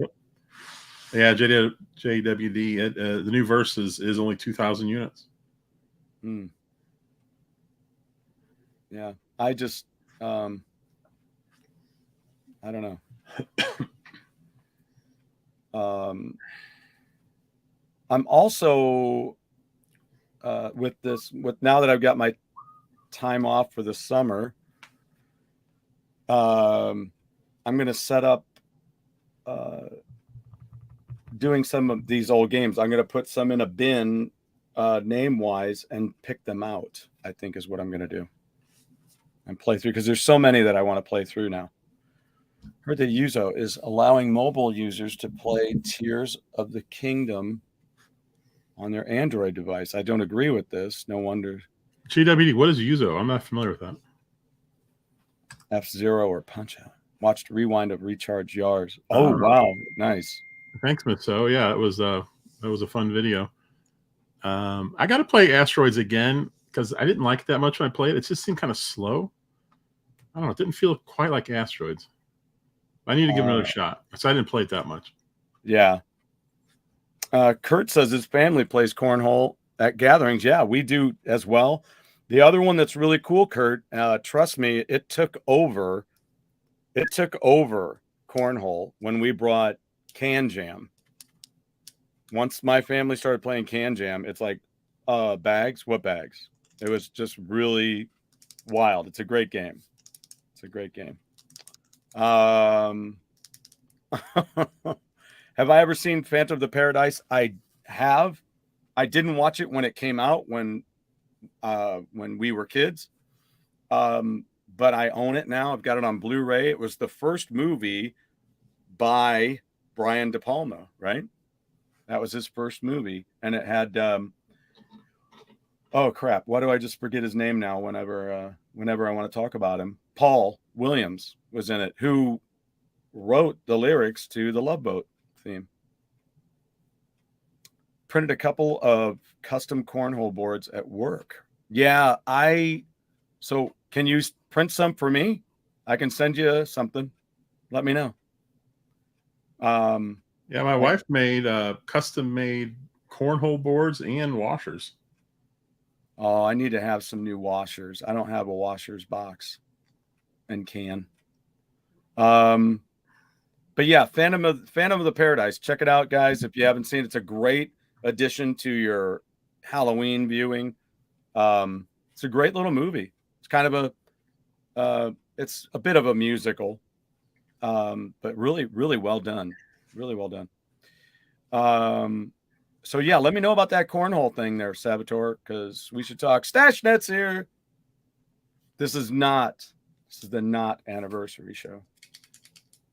JWD, the new Versus is only 2,000 units. Yeah, I just, I don't know. I'm also with now that I've got my time off for the summer, I'm going to set up doing some of these old games. I'm going to put some in a bin name wise and pick them out, I think is what I'm going to do and play through, because there's so many that I want to play through now. Heard that Yuzo is allowing mobile users to play Tears of the Kingdom on their Android device. I don't agree with this. No wonder. GWD, what is Yuzo? I'm not familiar with that. F-Zero or Punch-Out. Watched Rewind of Recharge Yars. Oh, wow. Nice. Thanks, Mitso. Yeah, that was a fun video. I got to play Asteroids again because I didn't like it that much when I played it. It just seemed kind of slow. I don't know. It didn't feel quite like Asteroids. I need to give it another shot. So I didn't play it that much. Yeah. Kurt says his family plays cornhole at gatherings. Yeah, we do as well. The other one that's really cool, Kurt, trust me, it took over cornhole when we brought Can Jam. Once my family started playing Can Jam, it's like, bags? What bags? It was just really wild. It's a great game. It's a great game. Have I ever seen Phantom of the Paradise? I have. I didn't watch it when it came out when we were kids. But I own it now. I've got it on Blu-ray. It was the first movie by Brian De Palma, right? That was his first movie. And it had oh crap, why do I just forget his name now whenever I want to talk about him? Paul Williams was in it, who wrote the lyrics to the Love Boat theme. Printed a couple of custom cornhole boards at work. Yeah, so can you print some for me? I can send you something. Let me know. Yeah, my wife made custom made cornhole boards and washers. Oh, I need to have some new washers. I don't have a washers box and can. But yeah, Phantom of the Paradise. Check it out, guys. If you haven't seen it, it's a great addition to your Halloween viewing. It's a great little movie. It's kind of it's a bit of a musical, but really, really well done. Really well done. So yeah, let me know about that cornhole thing there, Saboteur, because we should talk. Stash Net's here. This is the not anniversary show.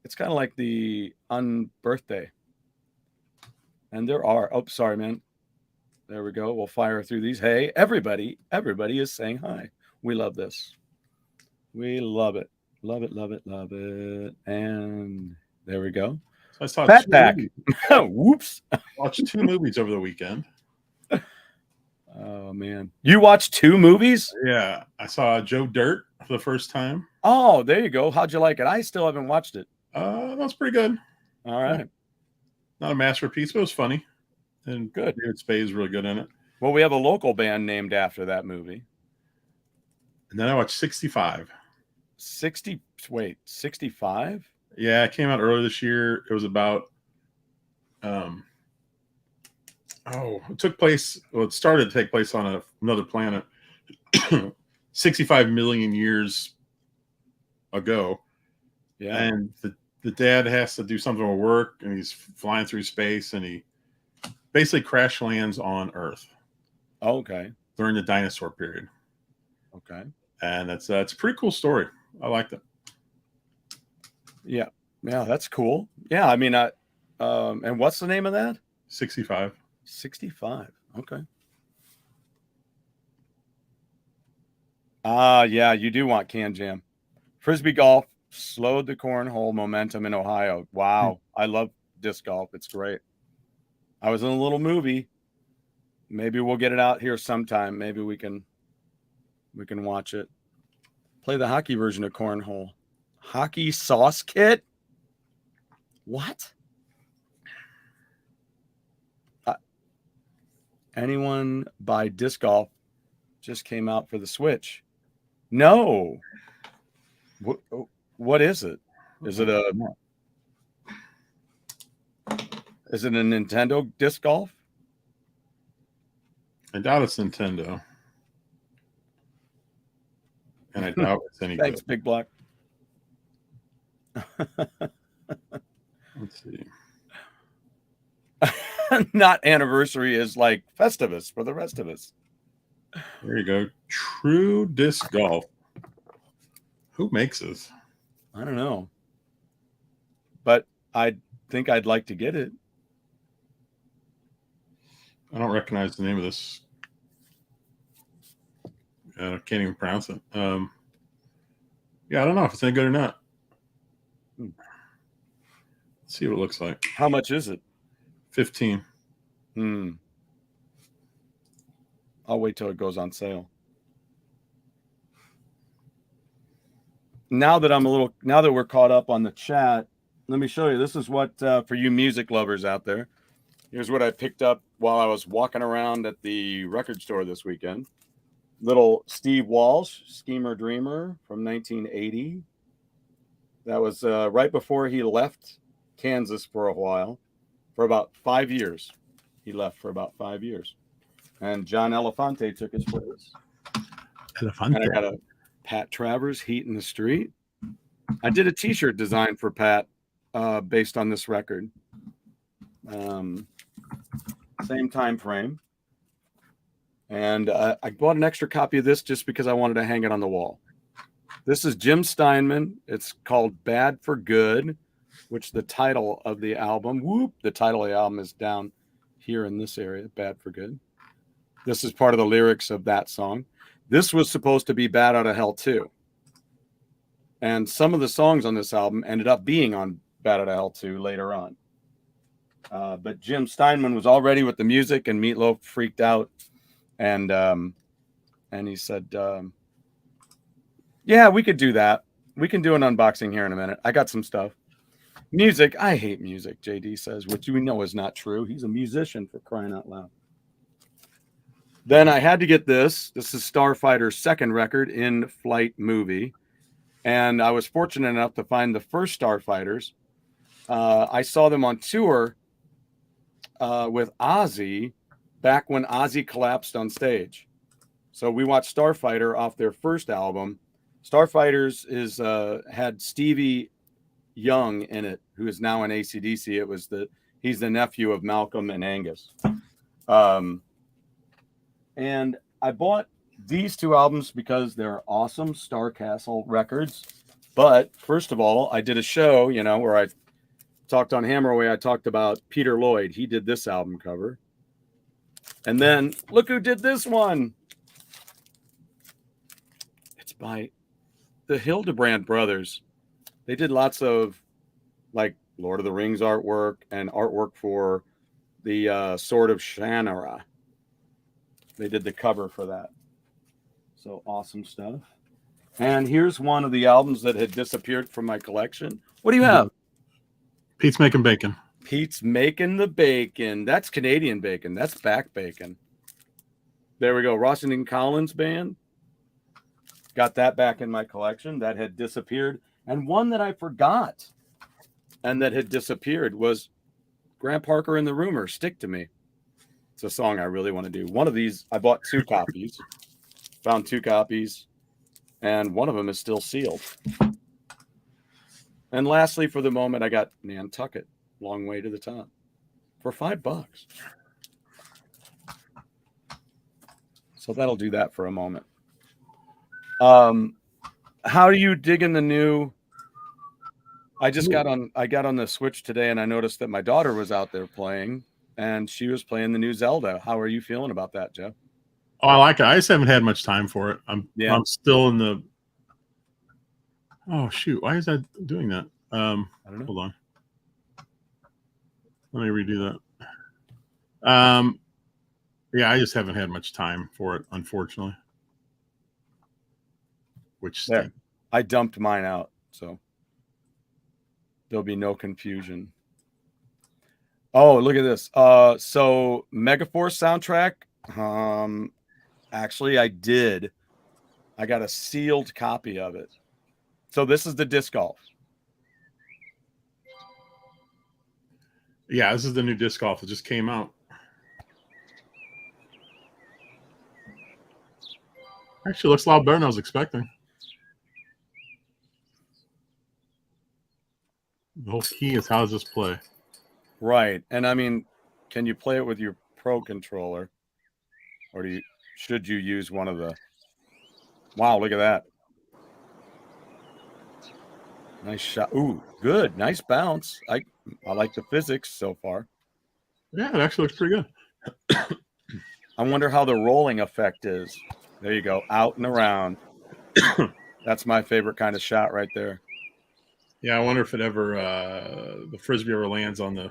It's kind of like the unbirthday. And there are, oh, sorry, man. There we go. We'll fire through these. Hey, everybody is saying hi. We love this. We love it. Love it, love it, love it. And there we go. I saw Fat Pack. Whoops. Watched 2 movies over the weekend. Oh, man. You watched 2 movies? Yeah. I saw Joe Dirt for the first time. Oh, there you go. How'd you like it? I still haven't watched it. That's pretty good. All right. Yeah. Not a masterpiece, but it was funny. And good. David Spade is really good in it. Well, we have a local band named after that movie. And then I watched 65. 65? Yeah, it came out earlier this year. It was about it started to take place on another planet 65 million years ago. Yeah. And the dad has to do something with work, and he's flying through space, and he basically crash lands on Earth. Okay. During the dinosaur period. Okay. And it's a pretty cool story. I liked it. Yeah. Yeah, that's cool. Yeah, I mean, and what's the name of that? 65. 65. Okay. Yeah, you do want Can Jam. Frisbee golf slowed the cornhole momentum in Ohio. Wow. I love disc golf. It's great. I was in a little movie. Maybe we'll get it out here sometime. Maybe we can watch it. Play the hockey version of cornhole. Hockey sauce kit? What? Anyone buy disc golf? Just came out for the Switch. No. What is it? Is it Is it a Nintendo disc golf? I doubt it's Nintendo. And I doubt it's any Thanks, good. Big Block. Let's see. Not anniversary is like Festivus for the rest of us. There you go. True Disc Golf. Who makes this? I don't know. But I think I'd like to get it. I don't recognize the name of this. I can't even pronounce it. Yeah, I don't know if it's any good or not. Let's see what it looks like. How much is it? 15. I'll wait till it goes on sale. Now that we're caught up on the chat, let me show you. This is what, for you music lovers out there, here's what I picked up while I was walking around at the record store this weekend. Little Steve Walsh, Schemer Dreamer from 1980. That was right before he left Kansas for a while, for about 5 years. He left for about 5 years. And John Elefante took his place. Elefante. And I got a Pat Travers, Heat in the Street. I did a t-shirt design for Pat based on this record. Same time frame. And I bought an extra copy of this just because I wanted to hang it on the wall. This is Jim Steinman. It's called Bad for Good, which the title of the album, the title of the album is down here in this area, Bad for Good. This is part of the lyrics of that song. This was supposed to be Bad Out of Hell 2. And some of the songs on this album ended up being on Bad Out of Hell 2 later on. But Jim Steinman was all ready with the music, and Meatloaf freaked out. And he said, yeah, we could do that. We can do an unboxing here in a minute. I got some stuff. Music. I hate music, JD says, which we know is not true. He's a musician, for crying out loud. Then I had to get this. This is Starfighter's second record, In Flight Movie. And I was fortunate enough to find the first Starfighters. I saw them on tour with Ozzy back when Ozzy collapsed on stage. So we watched Starfighter off their first album. Starfighters had Stevie Young in it, who is now in AC/DC. He's the nephew of Malcolm and Angus. And I bought these two albums because they're awesome Star Castle records. But first of all, I did a show, where I talked on Hammerway. I talked about Peter Lloyd. He did this album cover. And then look who did this one. It's by the Hildebrand brothers. They did lots of like Lord of the Rings artwork and artwork for the Sword of Shannara. They did the cover for that. So awesome stuff. And here's one of the albums that had disappeared from my collection. What do you have? Pete's Making Bacon. Pete's Making the Bacon. That's Canadian bacon. That's back bacon. There we go. Washington Collins Band. Got that back in my collection. That had disappeared. And one that I forgot and that had disappeared was Grant Parker and the Rumor, Stick to Me. It's a song I really want to do. One of these, I bought 2 copies. Found 2 copies. And one of them is still sealed. And lastly, for the moment, I got Nantucket, Long Way to the Top, for $5. So that'll do that for a moment. How are you digging the new? I got on the Switch today, and I noticed that my daughter was out there playing, and she was playing the new Zelda. How are you feeling about that, Jeff? Oh, I like it. I just haven't had much time for it. I'm still in the. Oh shoot! Why is that doing that? I don't know. Hold on. Let me redo that. Yeah, I just haven't had much time for it, unfortunately. Which there, I dumped mine out, so there'll be no confusion. Oh, look at this. So Megaforce soundtrack. Actually, I did. I got a sealed copy of it. So this is the disc golf. Yeah, this is the new disc golf that just came out. Actually, looks a lot better than I was expecting. The whole key is how does this play? Right. And I mean, can you play it with your Pro controller? Or should you use one of the... Wow, look at that. Nice shot. Ooh, good. Nice bounce. I like the physics so far. Yeah, it actually looks pretty good. I wonder how the rolling effect is. There you go. Out and around. That's my favorite kind of shot right there. Yeah, I wonder if it ever the frisbee ever lands on the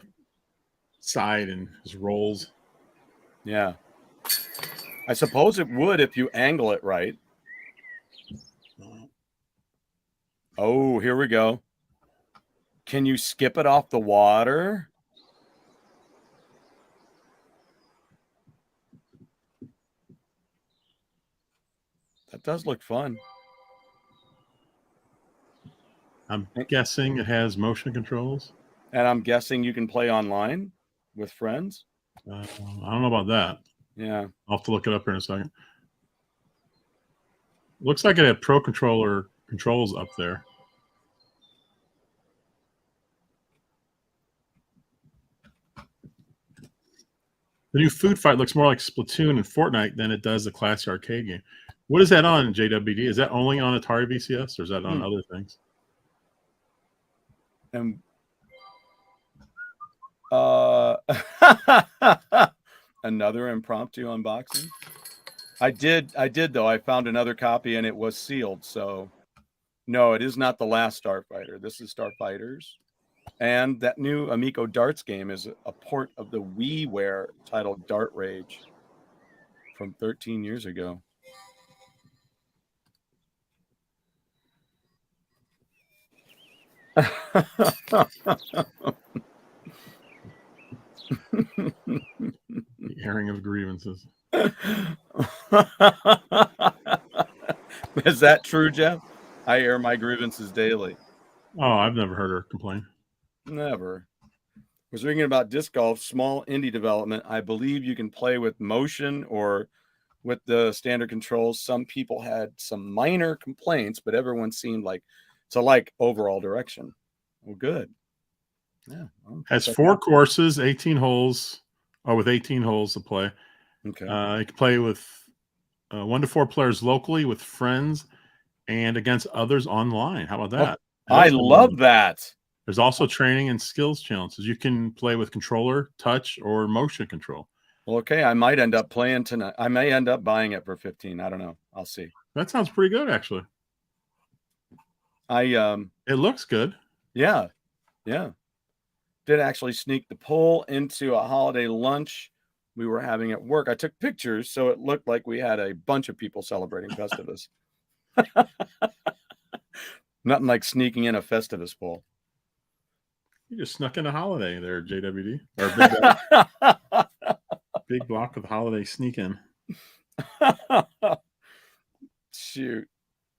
side and just rolls. Yeah. I suppose it would if you angle it right. Oh, here we go. Can you skip it off the water? That does look fun. I'm guessing it has motion controls. And I'm guessing you can play online with friends. I don't know about that. Yeah. I'll have to look it up here in a second. Looks like it had Pro Controller controls up there. The new Food Fight looks more like Splatoon and Fortnite than it does the classic arcade game. What is that on, JWD? Is that only on Atari VCS or is that on other things? And another impromptu unboxing. I did though. I found another copy and it was sealed. So no, it is not the last Starfighter. This is Starfighters. And that new Amico Darts game is a port of the WiiWare titled Dart Rage from 13 years ago. The airing of grievances. Is that true, Jeff? I air my grievances daily. Oh, I've never heard her complain. Never. Was reading about disc golf, small indie development. I believe you can play with motion or with the standard controls. Some people had some minor complaints, but everyone seemed like to like overall direction. Well, good. Yeah. Has 4 courses, 18 holes, or with 18 holes to play. Okay. You can play with 1 to 4 players locally, with friends, and against others online. How about that? Oh, I love that. There's also training and skills challenges. You can play with controller, touch, or motion control. Well, okay, I might end up playing tonight. I may end up buying it for 15. I don't know. I'll see. That sounds pretty good, actually. It looks good. Yeah. Yeah. Did actually sneak the poll into a holiday lunch we were having at work. I took pictures, so it looked like we had a bunch of people celebrating Festivus. Nothing like sneaking in a Festivus poll. You just snuck in a holiday there, JWD. Or big block of holiday sneak in. Shoot.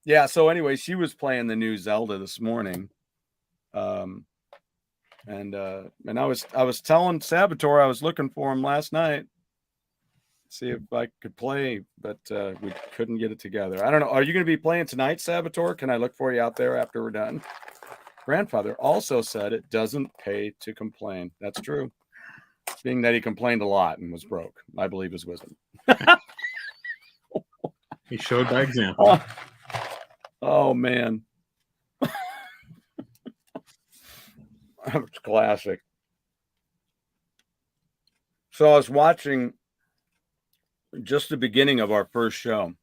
Yeah, so anyway, she was playing the new Zelda this morning. And I was telling Saboteur I was looking for him last night. See if I could play, but we couldn't get it together. I don't know. Are you going to be playing tonight, Saboteur? Can I look for you out there after we're done? Grandfather also said it doesn't pay to complain. That's true. Being that he complained a lot and was broke, I believe his wisdom. He showed by example. Oh man. It's classic. So I was watching just the beginning of our first show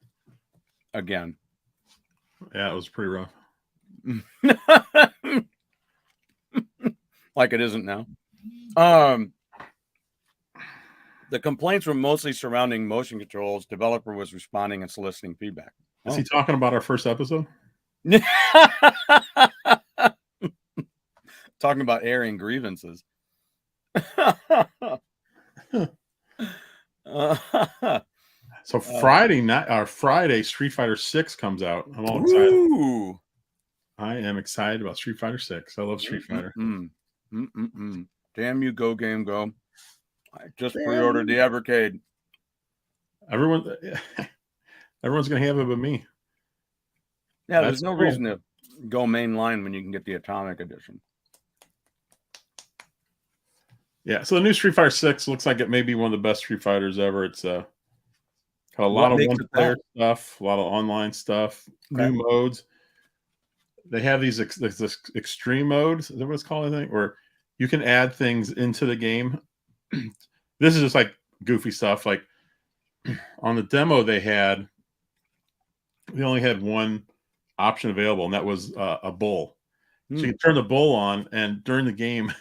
again. Yeah, it was pretty rough. Like it isn't now. The complaints were mostly surrounding motion controls. Developer was responding and soliciting feedback. Is he talking about our first episode? Talking about airing grievances. So Friday, Street Fighter 6 comes out. I'm all excited. I am excited about Street Fighter 6. I love Street Fighter. Damn you, GoGameGo. I just pre-ordered the Evercade. Everyone's gonna have it but me. Yeah, there's no reason to go mainline when you can get the Atomic Edition. Yeah, so the new Street Fighter 6 looks like it may be one of the best Street Fighters ever. It's got a lot of one-player stuff, a lot of online stuff, new modes. They have these this extreme modes. Is that what it's called? I think, where you can add things into the game. This is just like goofy stuff. Like on the demo, they only had one option available, and that was a bull. So you turn the bull on, and during the game,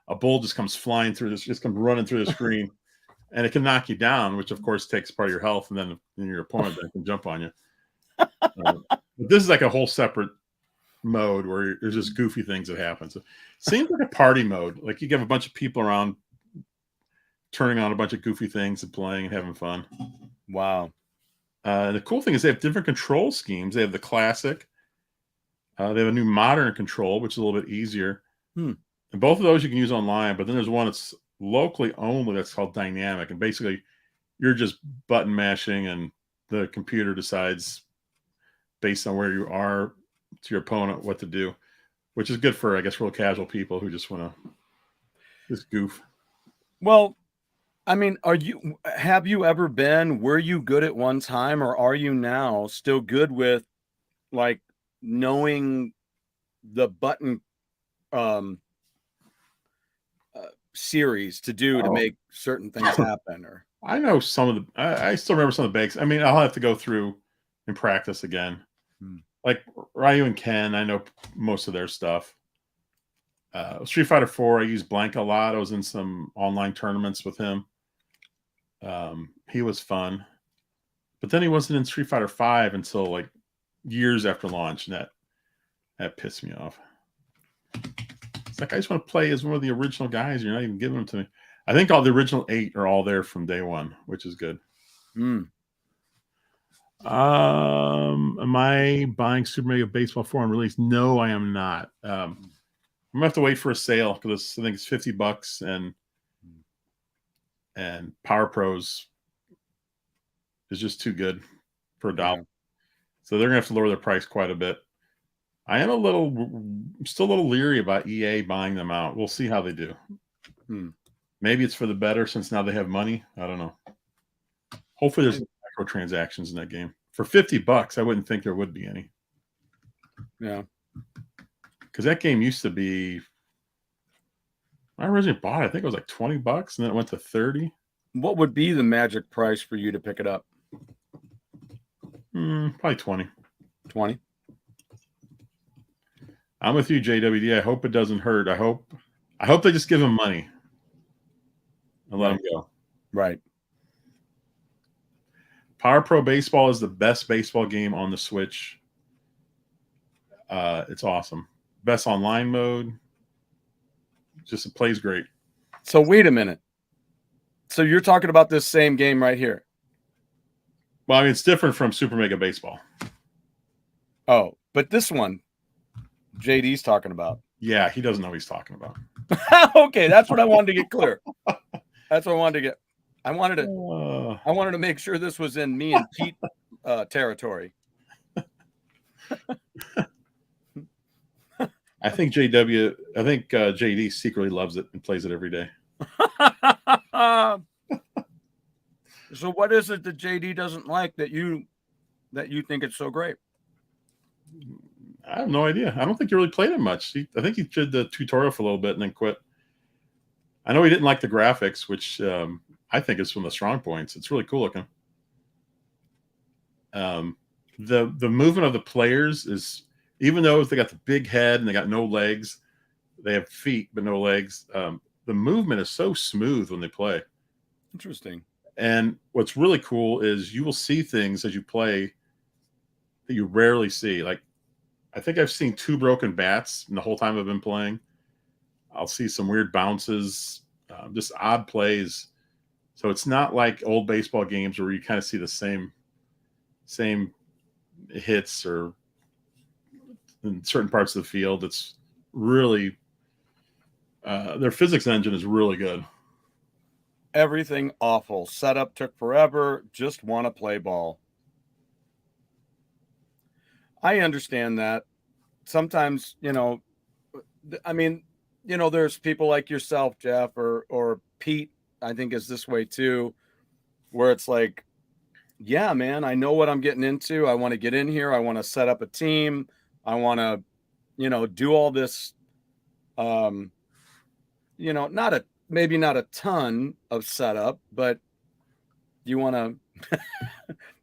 a bull just comes flying through this, just comes running through the screen, and it can knock you down, which of course takes part of your health, and then your opponent then can jump on you. But this is like a whole separate mode where there's just goofy things that happen. So it seems like a party mode. Like you have a bunch of people around turning on a bunch of goofy things and playing and having fun. Wow. The cool thing is they have different control schemes. They have the classic. They have a new modern control, which is a little bit easier. And both of those you can use online, but then there's one that's locally only that's called dynamic. And basically you're just button mashing and the computer decides based on where you are to your opponent what to do, which is good for, I guess, real casual people who just want to just goof. Well, I mean, have you ever been, were you good at one time, or are you now still good with like knowing the button series to do to make certain things happen? Or I know some of the, I still remember some of the bakes. I mean, I'll have to go through and practice again. Like Ryu and Ken, I know most of their stuff. Street Fighter 4, I used Blank a lot. I was in some online tournaments with him. He was fun. But then he wasn't in Street Fighter 5 until like years after launch, and that pissed me off. It's like, I just want to play as one of the original guys. You're not even giving them to me. I think all the original 8 are all there from day one, which is good. Am I buying Super Mega Baseball 4 on release? No, I am not. I'm gonna have to wait for a sale because I think it's $50, and Power Pros is just too good for $1. So they're gonna have to lower their price quite a bit. I am still a little leery about EA buying them out. We'll see how they do. Maybe it's for the better since now they have money. I don't know. Hopefully there's microtransactions in that game. For $50, I wouldn't think there would be any. Yeah. Because that game used to be, I originally bought it, I think it was like $20, and then it went to 30. What would be the magic price for you to pick it up? Probably 20. 20? I'm with you, JWD. I hope it doesn't hurt. I hope they just give him money and let him go. Right. Power Pro Baseball is the best baseball game on the Switch. It's awesome. Best online mode. Just it plays great. So wait a minute. So you're talking about this same game right here? Well, I mean, it's different from Super Mega Baseball. Oh, but this one, JD's talking about. Yeah, he doesn't know what he's talking about. Okay, that's what I wanted to get clear. That's what I wanted to get. I wanted to make sure this was in me and Pete territory. I think JD secretly loves it and plays it every day. So what is it that JD doesn't like that you think it's so great? I have no idea. I don't think he really played it much. I think he did the tutorial for a little bit and then quit. I know he didn't like the graphics, which I think is one of the strong points. It's really cool looking. The movement of the players is, even though they got the big head and they got no legs, they have feet but no legs. The movement is so smooth when they play. Interesting. And what's really cool is you will see things as you play that you rarely see. Like, I think I've seen 2 broken bats in the whole time I've been playing. I'll see some weird bounces, just odd plays. So it's not like old baseball games where you kind of see the same hits or in certain parts of the field. It's really Their physics engine is really good. Everything awful. Setup took forever. Just want to play ball. I understand that. Sometimes, I mean, there's people like yourself, Jeff, or Pete, I think is this way too, where it's like, yeah, man, I know what I'm getting into. I want to get in here. I want to set up a team. I want to, do all this, maybe not a ton of setup, but you want to,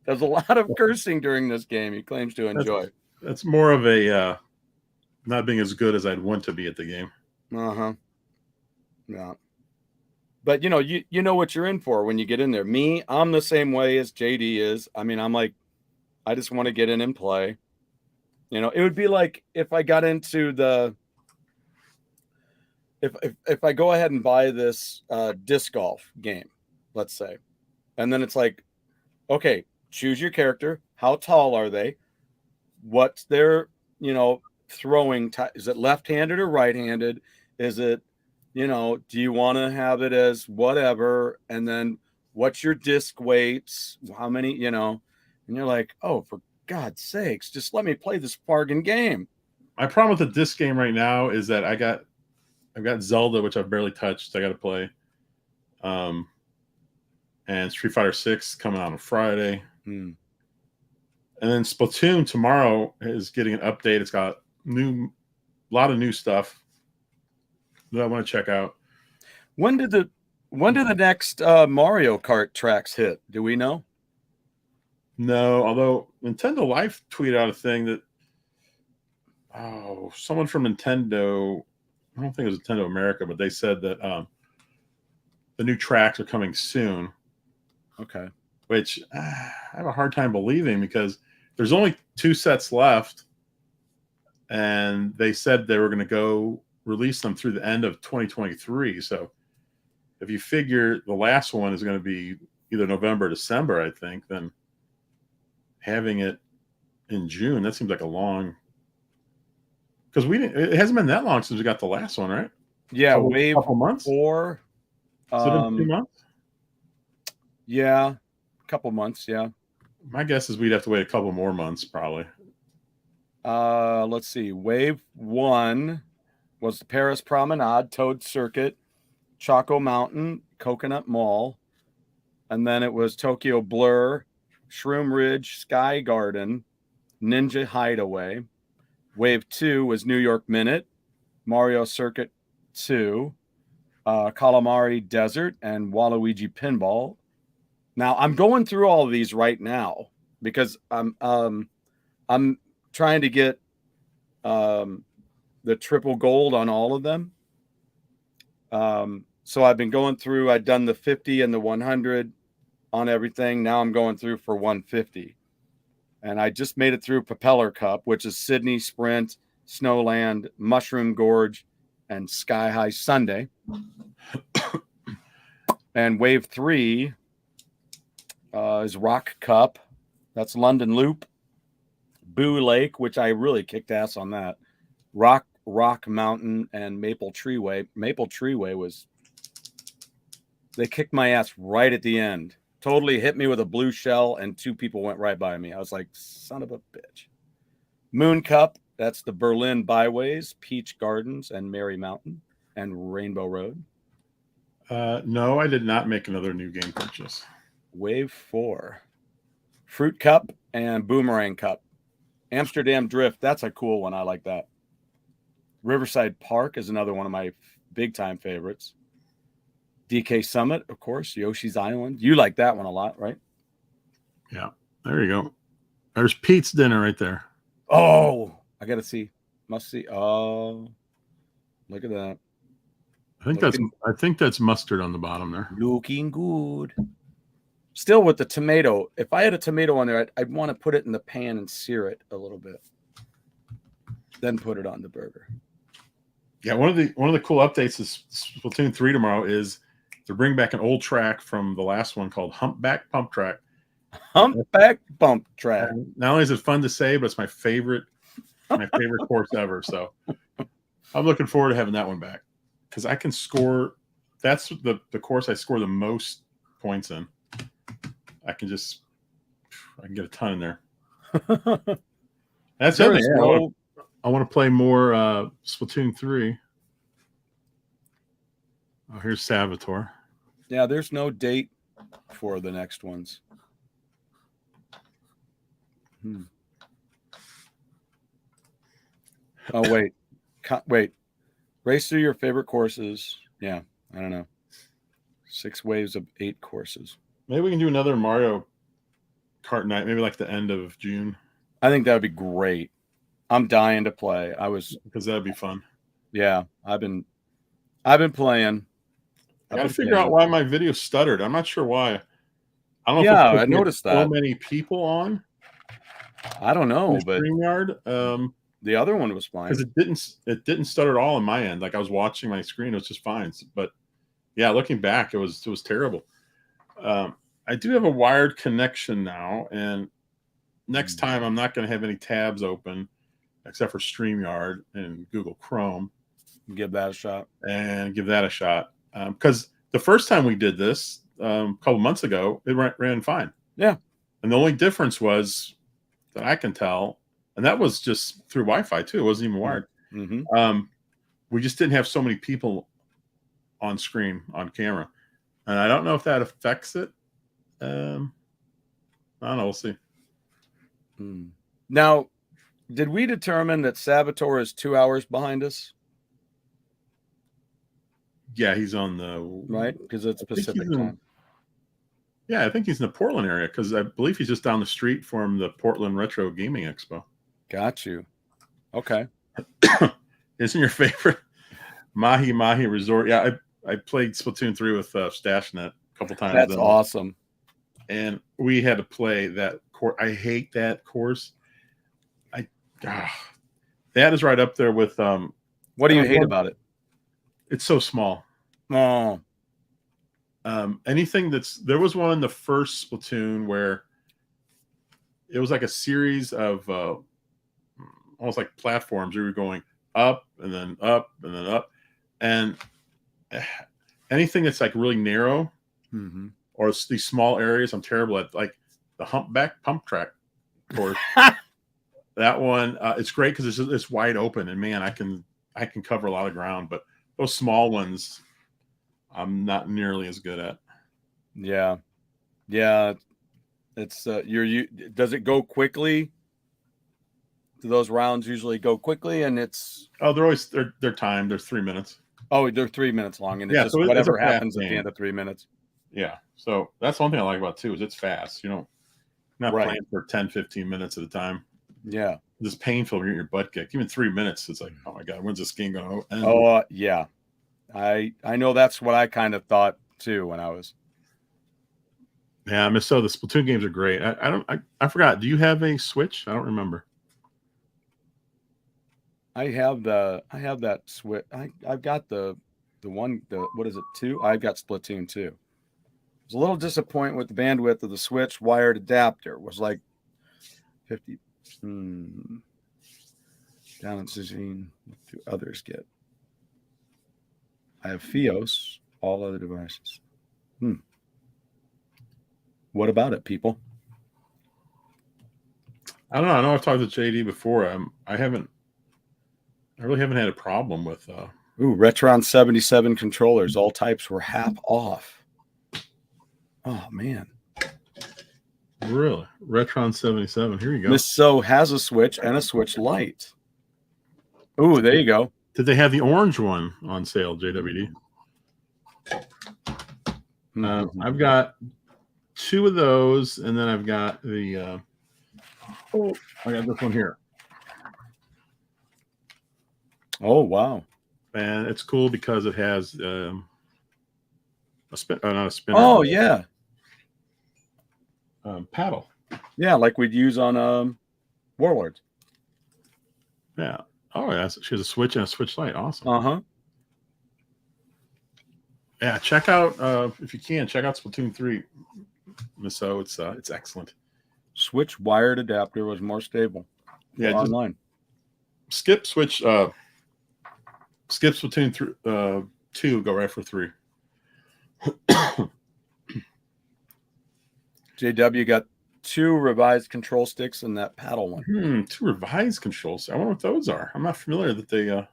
there's a lot of cursing during this game. He claims to enjoy. That's more of a, not being as good as I'd want to be at the game. Uh-huh. Yeah. But you know what you're in for when you get in there. Me, I'm the same way as JD is. I mean, I'm like, I just want to get in and play. It would be like if I got into if I go ahead and buy this disc golf game, let's say, and then it's like, okay, choose your character. How tall are they? What's their, throwing is it left-handed or right-handed? Is it, do you want to have it as whatever? And then what's your disc weights? How many, and you're like, oh, for God's sakes, just let me play this bargain game. My problem with the disc game right now is that I've got Zelda, which I've barely touched. I got to play. And Street Fighter 6 coming out on Friday. And then Splatoon tomorrow is getting an update. It's got a lot of new stuff that I want to check out. When do the next Mario Kart tracks hit? Do we know? No, although Nintendo Life tweeted out a thing that someone from Nintendo, I don't think it was Nintendo America, but they said that the new tracks are coming soon. Okay. Which I have a hard time believing because there's only 2 sets left, and they said they were going to go release them through the end of 2023. So if you figure the last one is going to be either November or December, I think, then having it in June, that seems like a long, because it hasn't been that long since we got the last one, right? Yeah, couple months. 4. Has it been 2 months? Yeah, a couple months. Yeah. My guess is we'd have to wait a couple more months, probably. Let's see. Wave 1 was the Paris Promenade, Toad Circuit, Choco Mountain, Coconut Mall, and then it was Tokyo Blur, Shroom Ridge, Sky Garden, Ninja Hideaway. Wave 2 was New York Minute, Mario Circuit 2, Calamari Desert, and Waluigi Pinball. Now I'm going through all of these right now because I'm trying to get the triple gold on all of them. So I've been going through. I've done the 50 and the 100 on everything. Now I'm going through for 150, and I just made it through Propeller Cup, which is Sydney Sprint, Snowland, Mushroom Gorge, and Sky High Sunday. And Wave 3 is Rock Cup. That's London Loop, Boo Lake, which I really kicked ass on that. Rock Mountain, and Maple Treeway. Maple Treeway was, they kicked my ass right at the end. Totally hit me with a blue shell, and 2 people went right by me. I was like, son of a bitch. Moon Cup, that's the Berlin Byways, Peach Gardens, and Mary Mountain, and Rainbow Road. No, I did not make another new game purchase. Wave 4, Fruit Cup and Boomerang Cup. Amsterdam Drift, that's a cool one. I like that. Riverside Park is another one of my big-time favorites. DK Summit, of course, Yoshi's Island. You like that one a lot, right? Yeah, there you go. There's Pete's Dinner right there. Oh, I got to see. Must see. Oh, look at that. I think that's mustard on the bottom there. Looking good. Still with the tomato. If I had a tomato on there, I'd want to put it in the pan and sear it a little bit. Then put it on the burger. Yeah, one of the cool updates is Splatoon 3 tomorrow is they're bringing back an old track from the last one called Humpback Pump Track. Humpback Bump Track. And not only is it fun to say, but it's my favorite course ever. So I'm looking forward to having that one back. because I can score. That's the course I score the most points in. I can get a ton in there. That's the other thing. I want to play more Splatoon 3. Oh, here's Saboteur. Yeah, there's no date for the next ones. Oh, wait. Wait. Race through your favorite courses. Yeah, I don't know. 6 waves of 8 courses. Maybe we can do another Mario Kart night, maybe like the end of June. I think that would be great. I'm dying to play. Because that'd be fun. Yeah, I've been playing. I gotta figure out why my video stuttered. I'm not sure why. I don't know. Yeah, if I noticed that. So many people on. I don't know, but StreamYard. The other one was fine because it didn't stutter at all on my end. Like I was watching my screen, it was just fine. But yeah, looking back, it was terrible. I do have a wired connection now, and next time I'm not going to have any tabs open except for StreamYard and Google Chrome. Give that a shot. Because the first time we did this a couple months ago, it ran fine. Yeah. And the only difference was that I can tell, and that was just through Wi-Fi too. It wasn't even wired. Mm-hmm. We just didn't have so many people on screen, on camera. And I don't know if that affects it. I don't know. We'll see. Now, did we determine that Saboteur is 2 hours behind us? Yeah, he's on the right because it's Pacific time. Yeah, I think he's in the Portland area because I believe he's just down the street from the Portland Retro Gaming Expo. Got you. Okay. Isn't your favorite Mahi Mahi Resort? Yeah, I played Splatoon 3 with Stashnet a couple times. That's awesome. And we had to play that course. I hate that course. That is right up there with what do you hate about it? It's so small. Oh. Anything there was one in the first Splatoon where it was like a series of almost like platforms. You were going up and then up and then up, and anything that's like really narrow or these small areas, I'm terrible at. Like the Humpback Pump Track course. That one, it's great because it's wide open, and man, I can cover a lot of ground. But those small ones, I'm not nearly as good at. Yeah. It's does it go quickly? Do those rounds usually go quickly? And they're timed. They're 3 minutes. Oh, they're 3 minutes long, and it's just whatever happens at the end of 3 minutes. Yeah. So that's one thing I like about it too is it's fast. Not playing for 10, 15 minutes at a time. Yeah. It's painful when you're your butt kicked. Even 3 minutes, it's like, oh my god, when's this game going to end? Oh yeah. I know that's what I kind of thought too when I was. Yeah, the Splatoon games are great. I forgot. Do you have a Switch? I don't remember. I have that Switch. I've got the one, what is it, 2? I've got Splatoon 2. I was a little disappointed with the bandwidth of the Switch wired adapter. It was like 50. Down at 16. What do others get? I have Fios, all other devices. What about it, people? I don't know. I know I've talked to JD before. I really haven't had a problem with Retron 77 controllers. All types were half off. Oh man. Really? Retron 77. Here you go. Miss So has a Switch and a Switch Lite. Ooh, there you go. Did they have the orange one on sale, JWD? I've got 2 of those, and then I've got the I got this one here. Oh wow. And it's cool because it has a spin, not a spinner. Oh yeah. Paddle. Yeah, like we'd use on Warlords. Yeah. Oh yeah. She has a Switch and a Switch Lite. Awesome. Uh-huh. Yeah, check out if you can, check out Splatoon 3. So it's excellent. Switch wired adapter was more stable. Yeah, online. Skip Splatoon 2, go right for 3. JW got 2 revised control sticks and that paddle one. 2 revised controls. I wonder what those are. I'm not familiar that they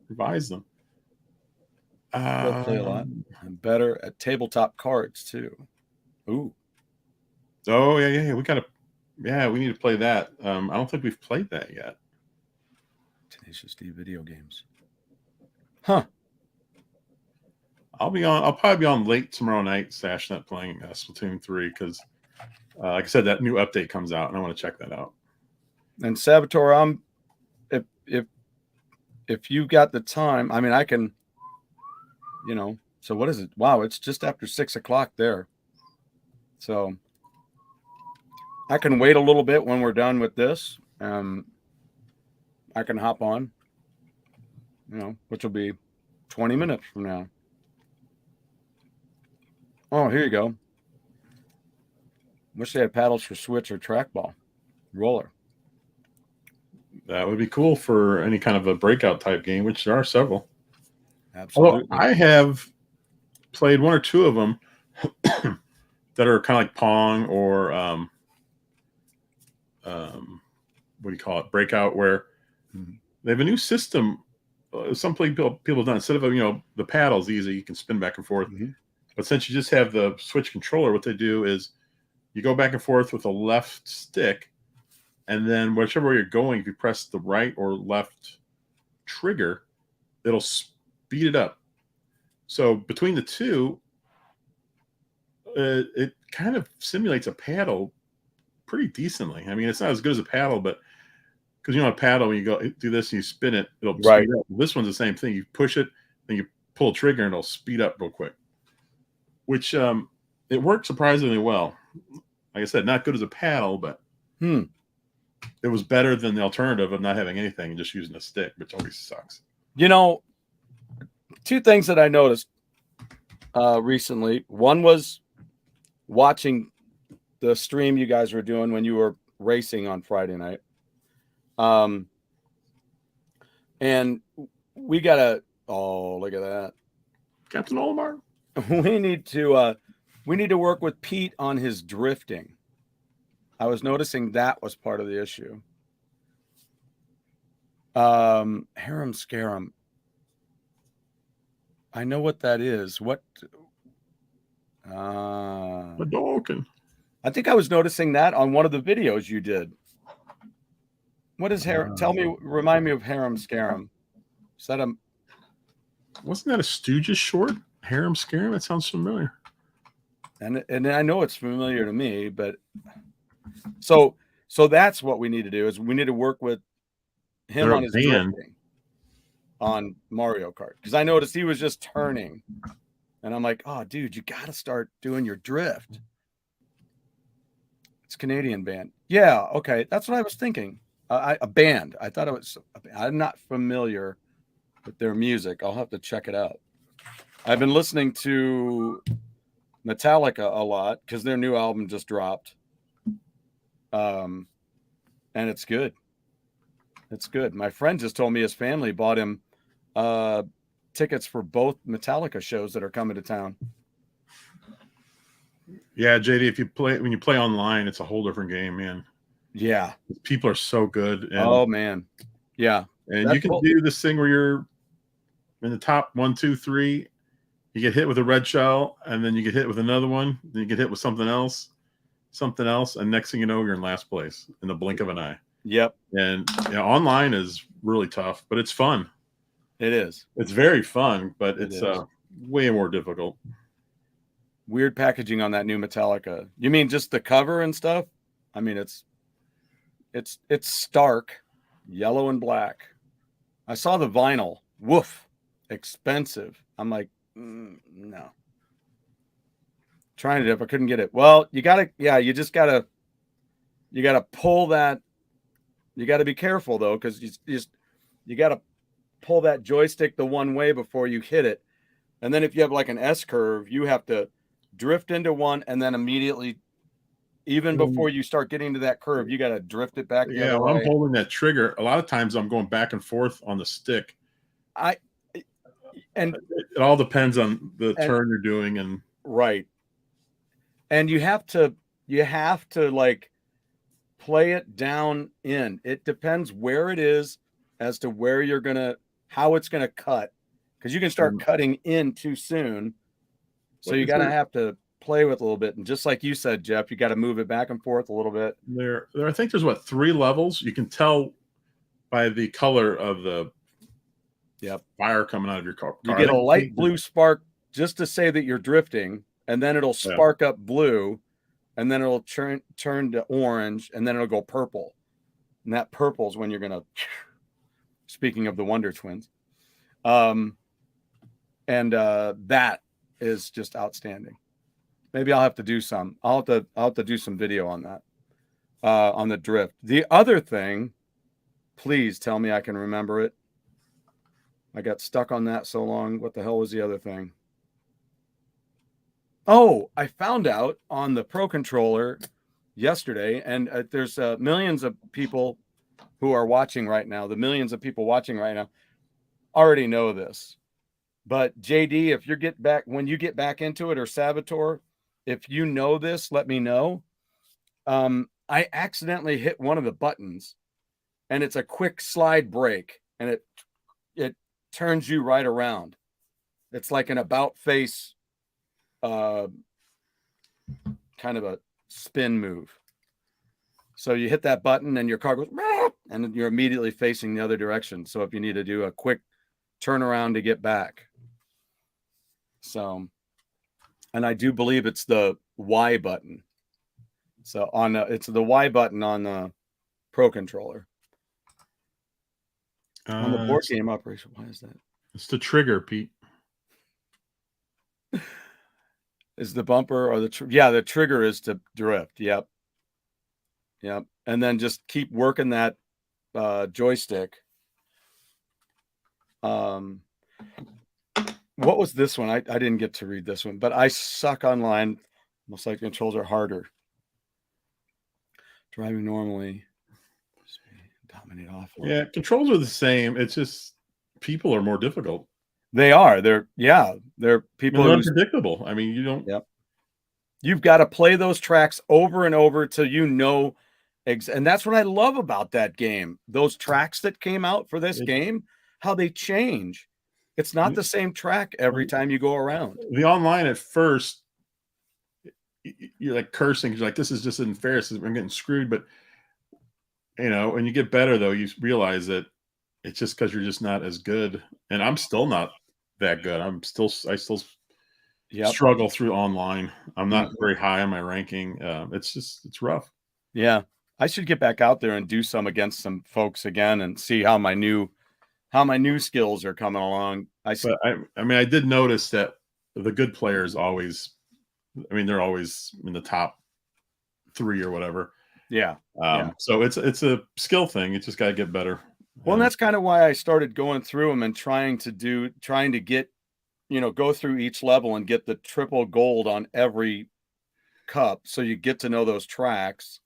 revised them. They'll play a lot. And better at tabletop cards too. Ooh. Oh yeah. We need to play that. I don't think we've played that yet. Tenacious D video games. Huh. I'll probably be on late tomorrow night, Sashnet, playing Splatoon 3 because, like I said, that new update comes out and I want to check that out. And Saboteur, if you got the time, I mean, I can, so what is it? Wow, it's just after 6 o'clock there. So I can wait a little bit when we're done with this. I can hop on, which will be 20 minutes from now. Oh, here you go. Wish they had paddles for Switch or trackball, roller. That would be cool for any kind of a breakout type game, which there are several. Absolutely. Although I have played 1 or 2 of them that are kind of like Pong or what do you call it? Breakout, where they have a new system. Some people have done, instead of the paddle's easy, you can spin back and forth. But since you just have the Switch controller, what they do is you go back and forth with a left stick, and then whichever way you're going, if you press the right or left trigger, it'll speed it up. So between the two, it kind of simulates a paddle pretty decently. I mean, it's not as good as a paddle, but because a paddle, when you go do this and you spin it, it'll speed up. This one's the same thing. You push it, then you pull a trigger, and it'll speed up real quick. Which it worked surprisingly well. Like I said, not good as a paddle, but it was better than the alternative of not having anything and just using a stick, which always sucks. 2 things that I noticed recently. One was watching the stream you guys were doing when you were racing on Friday night. And we got look at that. Captain Olimar. We need to work with Pete on his drifting. I was noticing that was part of the issue. Harem Scarum. I know what that is. What? Hadouken. I think I was noticing that on one of the videos you did. What is Harem? Remind me of Harem Scarum. Is that wasn't that a Stooges short? Harem Scarum? That sounds familiar. And I know it's familiar to me, but so that's what we need to do is we need to work with him on his drifting on Mario Kart, because I noticed he was just turning, and I'm like, oh, dude, you got to start doing your drift. It's a Canadian band. Yeah, okay, that's what I was thinking. A band. I thought it was. I'm not familiar with their music. I'll have to check it out. I've been listening to Metallica a lot because their new album just dropped. And it's good. It's good. My friend just told me his family bought him tickets for both Metallica shows that are coming to town. Yeah, JD, when you play online, it's a whole different game, man. Yeah. People are so good. And, oh, man. Yeah. And you can do this thing where you're in the top 1, 2, 3. You get hit with a red shell, and then you get hit with another one. Then you get hit with something else. And next thing you know, you're in last place in the blink of an eye. Yep. And online is really tough, but it's fun. It is. It's very fun, but it's way more difficult. Weird packaging on that new Metallica. You mean just the cover and stuff? I mean, it's stark yellow and black. I saw the vinyl. Woof. Expensive. I'm like, no. Trying it if I couldn't get it. Well, you gotta pull that. You gotta be careful though, because you gotta pull that joystick the one way before you hit it. And then if you have like an S curve, you have to drift into one and then immediately, even before you start getting to that curve, you gotta drift it back. Yeah, when I'm holding that trigger, a lot of times I'm going back and forth on the stick. And it all depends on the turn you're doing, and right. And you have to like play it down in. It depends where it is as to where you're gonna, how it's gonna cut, because you can start cutting in too soon. So you gotta have to play with a little bit. And just like you said, Jeff, you got to move it back and forth a little bit. There, I think there's 3 levels. You can tell by the color of the fire coming out of your car. You get a light blue spark just to say that you're drifting, and then it'll spark up blue, and then it'll turn to orange, and then it'll go purple. And that purple is when you're gonna. Speaking of the Wonder Twins, and that is just outstanding. Maybe I'll have to do some. I'll have to do some video on that, on the drift. The other thing, please tell me I can remember it. I got stuck on that so long. What the hell was the other thing? Oh, I found out on the Pro Controller yesterday, and there's millions of people who are watching right now. The millions of people watching right now already know this. But JD, if when you get back into it, or Saboteur, if you know this, let me know. I accidentally hit one of the buttons, and it's a quick slide brake, and it turns you right around. It's like an about face kind of a spin move. So you hit that button and your car goes, and you're immediately facing the other direction. So if you need to do a quick turnaround to get back. So, and I do believe it's the Y button. So it's the Y button on the Pro Controller. On the board game operation. Why is that? It's the trigger, Pete. Is the bumper or the the trigger is to drift. Yep. And then just keep working that joystick. What was this one? I didn't get to read this one, but I suck online. Most like controls are harder. Driving normally. Dominate off. Yeah, controls are the same. It's just people are more difficult. They are. They're people they're unpredictable. I mean, you don't. Yep. You've got to play those tracks over and over till you know. And that's what I love about that game. Those tracks that came out for this game, how they change. It's not the same track every time you go around. The online at first, you're like cursing. You're like, this is just unfair. I'm getting screwed. But, when you get better, though, you realize that it's just because you're just not as good. And I'm still not that good. I still struggle through online. I'm not very high on my ranking. It's rough. Yeah. I should get back out there and do some against some folks again and see how my new skills are coming along. I did notice that the good players always, they're always in the top 3 or whatever. Yeah. So it's a skill thing. You just got to get better. Well, and that's kind of why I started going through them and trying to get, go through each level and get the triple gold on every cup. So you get to know those tracks.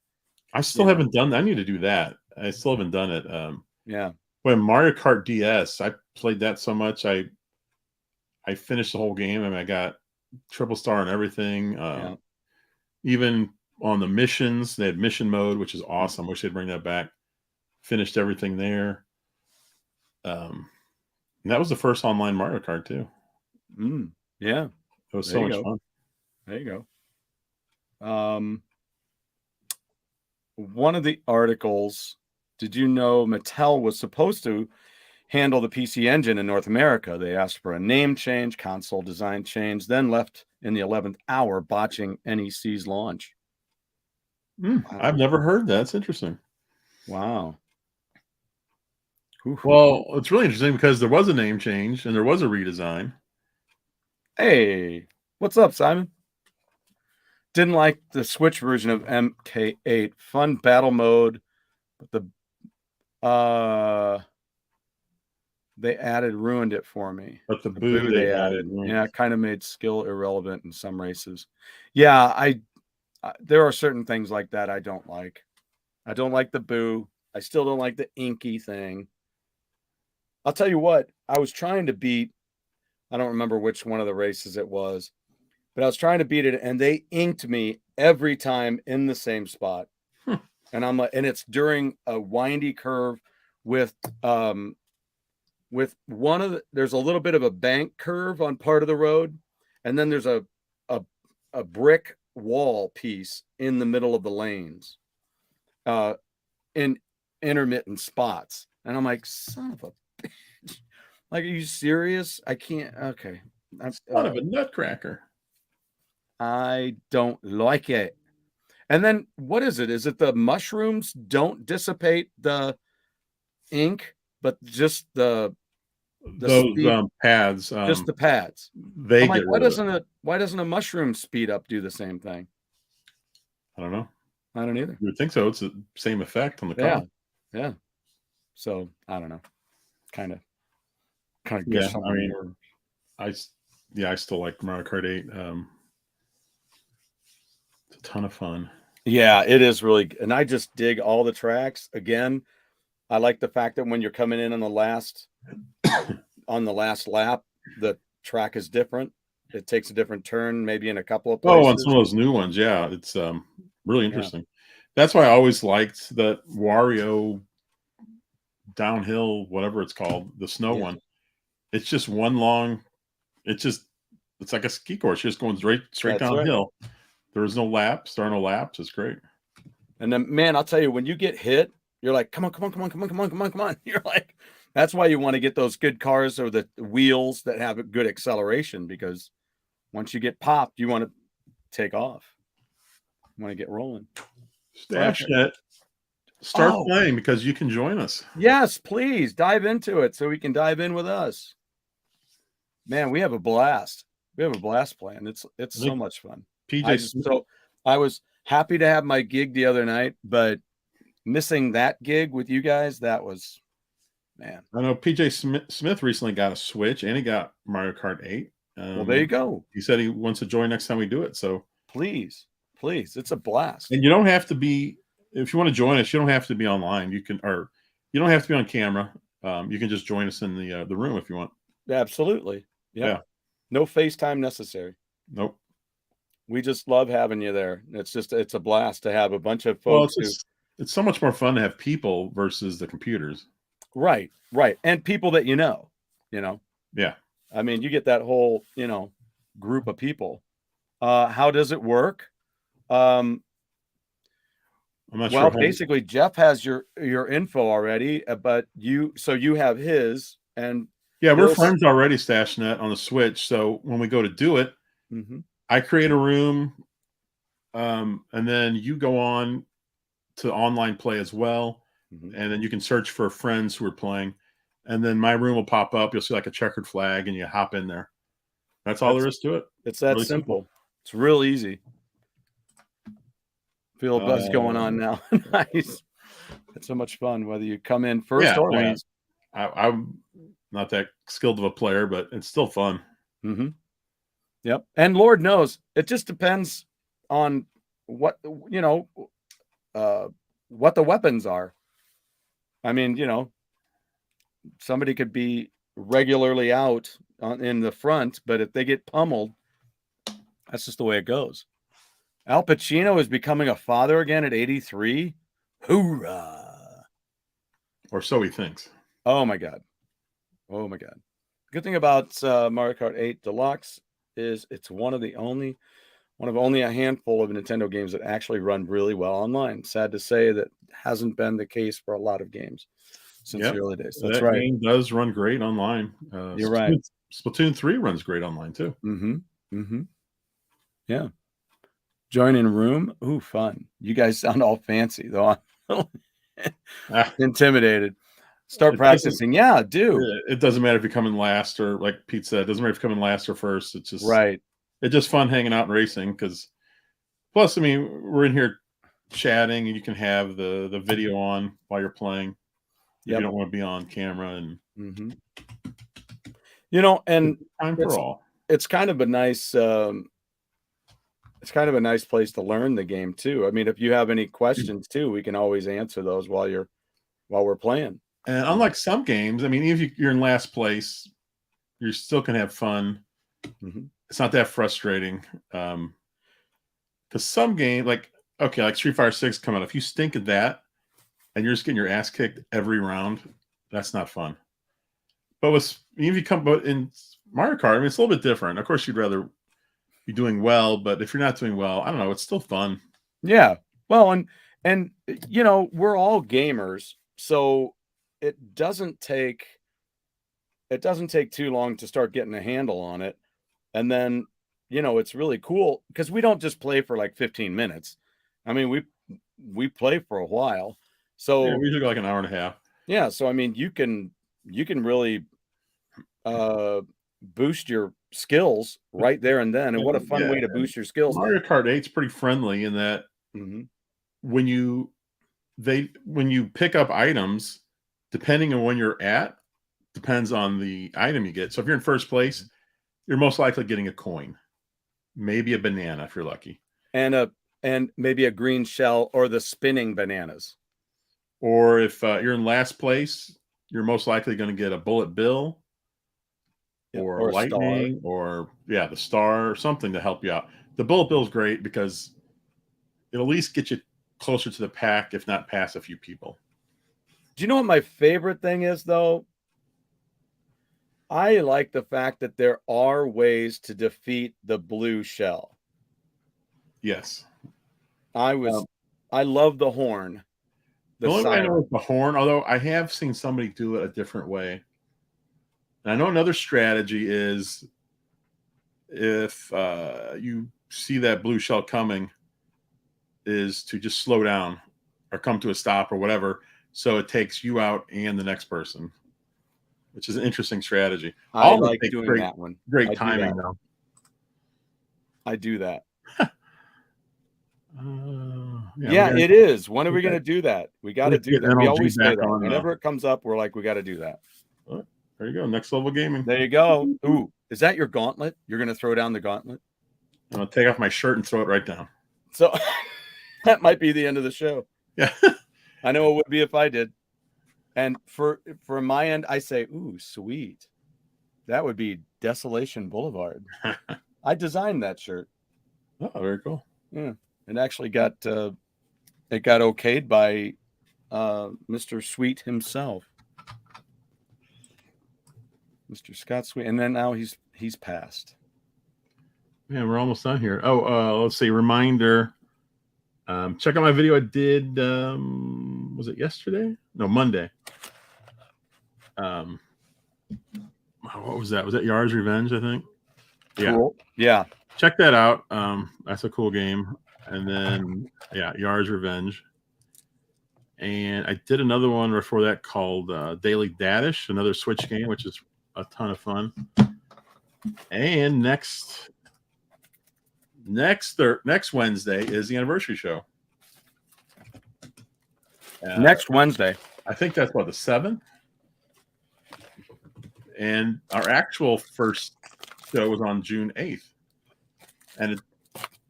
I still haven't done that. I need to do that. I still haven't done it. When Mario Kart DS, I played that so much. I finished the whole game. I got triple star on everything. Even on the missions, they had mission mode, which is awesome. Wish they'd bring that back. Finished everything there. And that was the first online Mario Kart too. Yeah. It was so much fun. There you go. One of the articles, did you know Mattel was supposed to handle the PC Engine in North America? They asked for a name change, console design change, then left in the 11th hour, botching NEC's launch. Wow. I've never heard that. That's interesting. Wow. Well, it's really interesting because there was a name change and there was a redesign. Hey, what's up, Simon? Didn't like the Switch version of MK8. Fun battle mode, but they ruined it for me. But the boo they added. Yeah, kind of made skill irrelevant in some races. Yeah, there are certain things like that I don't like. I don't like the boo. I still don't like the inky thing. I'll tell you what, I was trying to beat I don't remember which one of the races it was, but I was trying to beat it, and they inked me every time in the same spot. And I'm like, and it's during a windy curve with one of there's a little bit of a bank curve on part of the road, and then there's a brick wall piece in the middle of the lanes, in intermittent spots. And I'm like, son of a bitch. Like, are you serious? I can't. Okay. That's kind of a nutcracker. I don't like it. And then what is it? Is it the mushrooms don't dissipate the ink, but just the those speed, pads, just the pads? They I'm like, get why doesn't a mushroom speed up do the same thing? I don't know. I don't either. You would think so. It's the same effect on the car. Yeah. So I don't know. Kind of Yeah. I mean, I still like Mario Kart 8. It's a ton of fun. Yeah, it is really, and I just dig all the tracks. Again, I like the fact that when you're coming in on the last lap, the track is different. It takes a different turn, maybe in a couple of places. Oh, on some of those new ones, yeah, it's really interesting. Yeah. That's why I always liked that Wario downhill, whatever it's called, the snow one. It's just one long. It's like a ski course. You're just going straight downhill. Right. There's no laps. There are no laps. It's great. And then, man, I'll tell you, when you get hit, you're like, come on. You're like, that's why you want to get those good cars or the wheels that have a good acceleration, because once you get popped, you want to take off. You want to get rolling. Stashnet, start playing, because you can join us. Yes, please dive into it so we can dive in with us. Man, we have a blast. We have a blast playing. It's so much fun. I was happy to have my gig the other night, but missing that gig with you guys, that was, man. I know PJ Smith recently got a Switch, and he got Mario Kart 8. Well, there you go. He said he wants to join next time we do it. So please, it's a blast. And you don't have to be, if you want to join us, you don't have to be online. You don't have to be on camera. You can just join us in the room if you want. Absolutely. Yep. Yeah. No FaceTime necessary. Nope. We just love having you there. It's a blast to have a bunch of folks. Well, it's so much more fun to have people versus the computers. Right. And people that you know. Yeah. I mean, you get that whole, group of people. How does it work? I'm not sure. Well, basically, Jeff has your info already, but you have his, and yeah, we're friends already, Stashnet, on the Switch. So when we go to do it, I create a room, and then you go on to online play as well, and then you can search for friends who are playing, and then my room will pop up. You'll see like a checkered flag, and you hop in there. That's all there is to it. It's that really simple. It's real easy. Feel a buzz going on now. Nice. It's so much fun, whether you come in first or last. I'm not that skilled of a player, but it's still fun. Yep. And Lord knows, it just depends on what the weapons are. I mean, somebody could be regularly out in the front, but if they get pummeled, that's just the way it goes. Al Pacino is becoming a father again at 83. Hoorah! Or so he thinks. Oh my god. Good thing about Mario Kart 8 Deluxe is it's one of only a handful of Nintendo games that actually run really well online. Sad to say that hasn't been the case for a lot of games since the early days. That's right. Game does run great online. You're right. Splatoon 3 runs great online too. Yeah. Join in a room. Ooh, fun. You guys sound all fancy though. I'm intimidated. Start practicing. Yeah, do. It doesn't matter if you come in last, or like Pete said, it doesn't matter if you come in last or first. It's just right. It's just fun hanging out and racing, because plus, I mean, we're in here chatting, and you can have the video on while you're playing. You don't want to be on camera, and and time for all. It's kind of a nice place to learn the game too. I mean, if you have any questions too, we can always answer those while we're playing. And unlike some games, I mean, if you're in last place, you still can have fun. It's not that frustrating. Because some game, like Street Fighter 6 come out, if you stink at that and you're just getting your ass kicked every round, that's not fun. But in Mario Kart, I mean, it's a little bit different. Of course, you'd rather be doing well, but if you're not doing well, I don't know, it's still fun. Yeah. Well, and you know, we're all gamers, so it doesn't take too long to start getting a handle on it. And then, you know, it's really cool because we don't just play for like 15 minutes. I mean, we play for a while. So yeah, we usually go like an hour and a half. Yeah, so I mean, you can really boost your skills right there and then. And what a fun way to boost your skills. Mario Kart 8's pretty friendly in that when you pick up items, depending on when you're at, depends on the item you get. So if you're in first place, you're most likely getting a coin, maybe a banana if you're lucky, and maybe a green shell or the spinning bananas. Or if you're in last place, you're most likely going to get a bullet bill or lightning or the star or something to help you out. The bullet bill is great because it'll at least get you closer to the pack, if not past a few people. Do you know what my favorite thing is, though? I like the fact that there are ways to defeat the blue shell. Yes. I love the horn. The only way I know is the horn, although I have seen somebody do it a different way. And I know another strategy is if you see that blue shell coming, is to just slow down or come to a stop or whatever, so it takes you out and the next person, which is an interesting strategy. I like doing that one. Great timing, though. I do that. Yeah, it is. When are we going to do that? We got to do that. We always say that. Whenever it comes up, we're like, we got to do that. Well, there you go. Next level gaming. There you go. Ooh, is that your gauntlet? You're going to throw down the gauntlet? I'm going to take off my shirt and throw it right down. So that might be the end of the show. Yeah. I know it would be if I did. And for my end, I say, ooh, sweet. That would be Desolation Boulevard. I designed that shirt. Oh, very cool. Yeah. It actually got okayed by Mr. Sweet himself. Mr. Scott Sweet. And then now he's passed. Yeah, we're almost done here. Oh, let's see. Reminder. Check out my video I did. Was it yesterday? No, Monday. What was that? Was that Yar's Revenge, I think? Cool. Yeah. Check that out. That's a cool game. And then, Yar's Revenge. And I did another one before that called Daily Dadish, another Switch game, which is a ton of fun. And next Wednesday is the anniversary show. Next Wednesday. I think that's the 7th. And our actual first show was on June 8th. And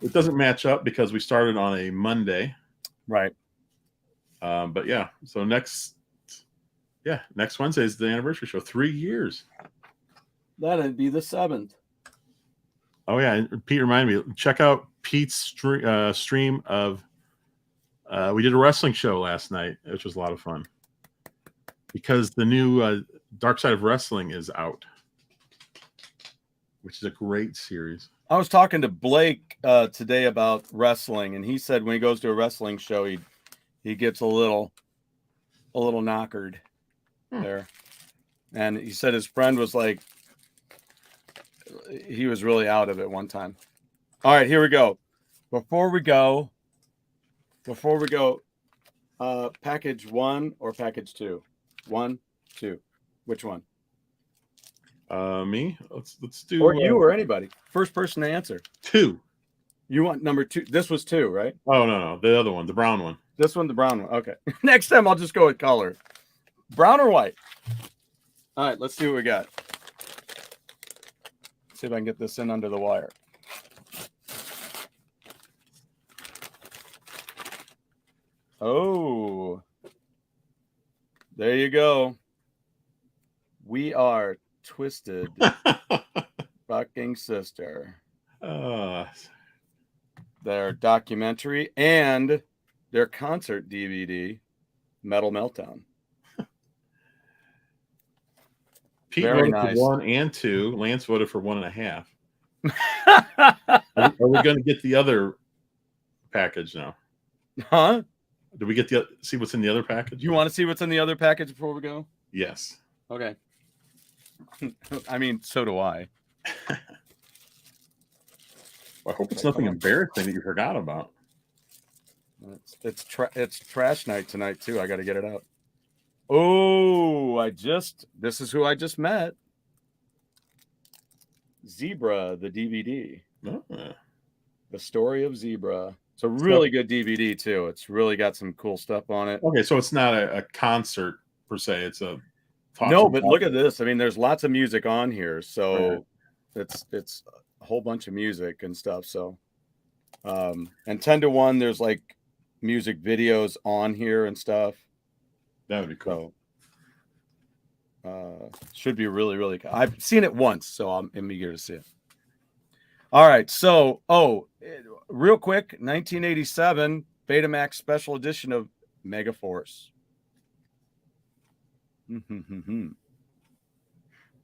it doesn't match up because we started on a Monday. Right. But yeah, so next Wednesday is the anniversary show. 3 years. That'd be the 7th. Oh yeah, and Pete reminded me. Check out Pete's stream of. We did a wrestling show last night, which was a lot of fun. Because the new Dark Side of Wrestling is out, which is a great series. I was talking to Blake today about wrestling, and he said when he goes to a wrestling show, he gets a little knockered there, and he said his friend was like, he was really out of it one time. All right, here we go. Before we go, package 1 or package 2? 1, 2. Which one? Me. Let's do. Or you or anybody. First person to answer. 2. You want number 2? This was 2, right? Oh no, the other one, the brown one. This one, the brown one. Okay. Next time I'll just go with color. Brown or white? All right, let's see what we got. See if I can get this in under the wire. Oh. There you go. We are twisted fucking sister. Their documentary and their concert DVD, Metal Meltdown. Pete Very voted nice. for 1 and 2. Lance voted for 1.5. Are we going to get the other package now? Huh? Do we get see what's in the other package? You want to see what's in the other package before we go? Yes. Okay. I mean, so do I. I hope it's nothing embarrassing that you forgot about. It's trash night tonight too. I got to get it out. Oh, this is who I just met. Zebra, the DVD. The Story of Zebra. It's a really good DVD too. It's really got some cool stuff on it. Okay, so it's not a concert per se. It's a no, but look at this. I mean, there's lots of music on here, so it's a whole bunch of music and stuff. So, and 10-1, there's like music videos on here and stuff. That would be cool. So, should be really, really cool. I've seen it once, so I'm eager to see it. All right. So, real quick, 1987 Betamax special edition of Mega Force.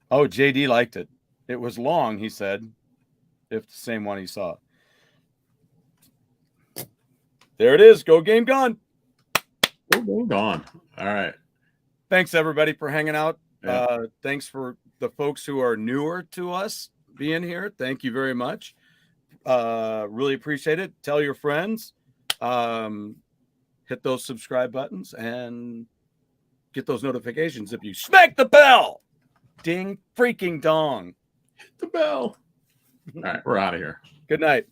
Oh, JD liked it. It was long, he said, if the same one he saw. There it is. Go Game Gone. Go Game Gone. All right. Thanks, everybody, for hanging out. Yeah. Thanks for the folks who are newer to us being here. Thank you very much. Really appreciate it. Tell your friends. Hit those subscribe buttons and get those notifications if you smack the bell. Ding freaking dong. Hit the bell. All right, we're out of here. Good night.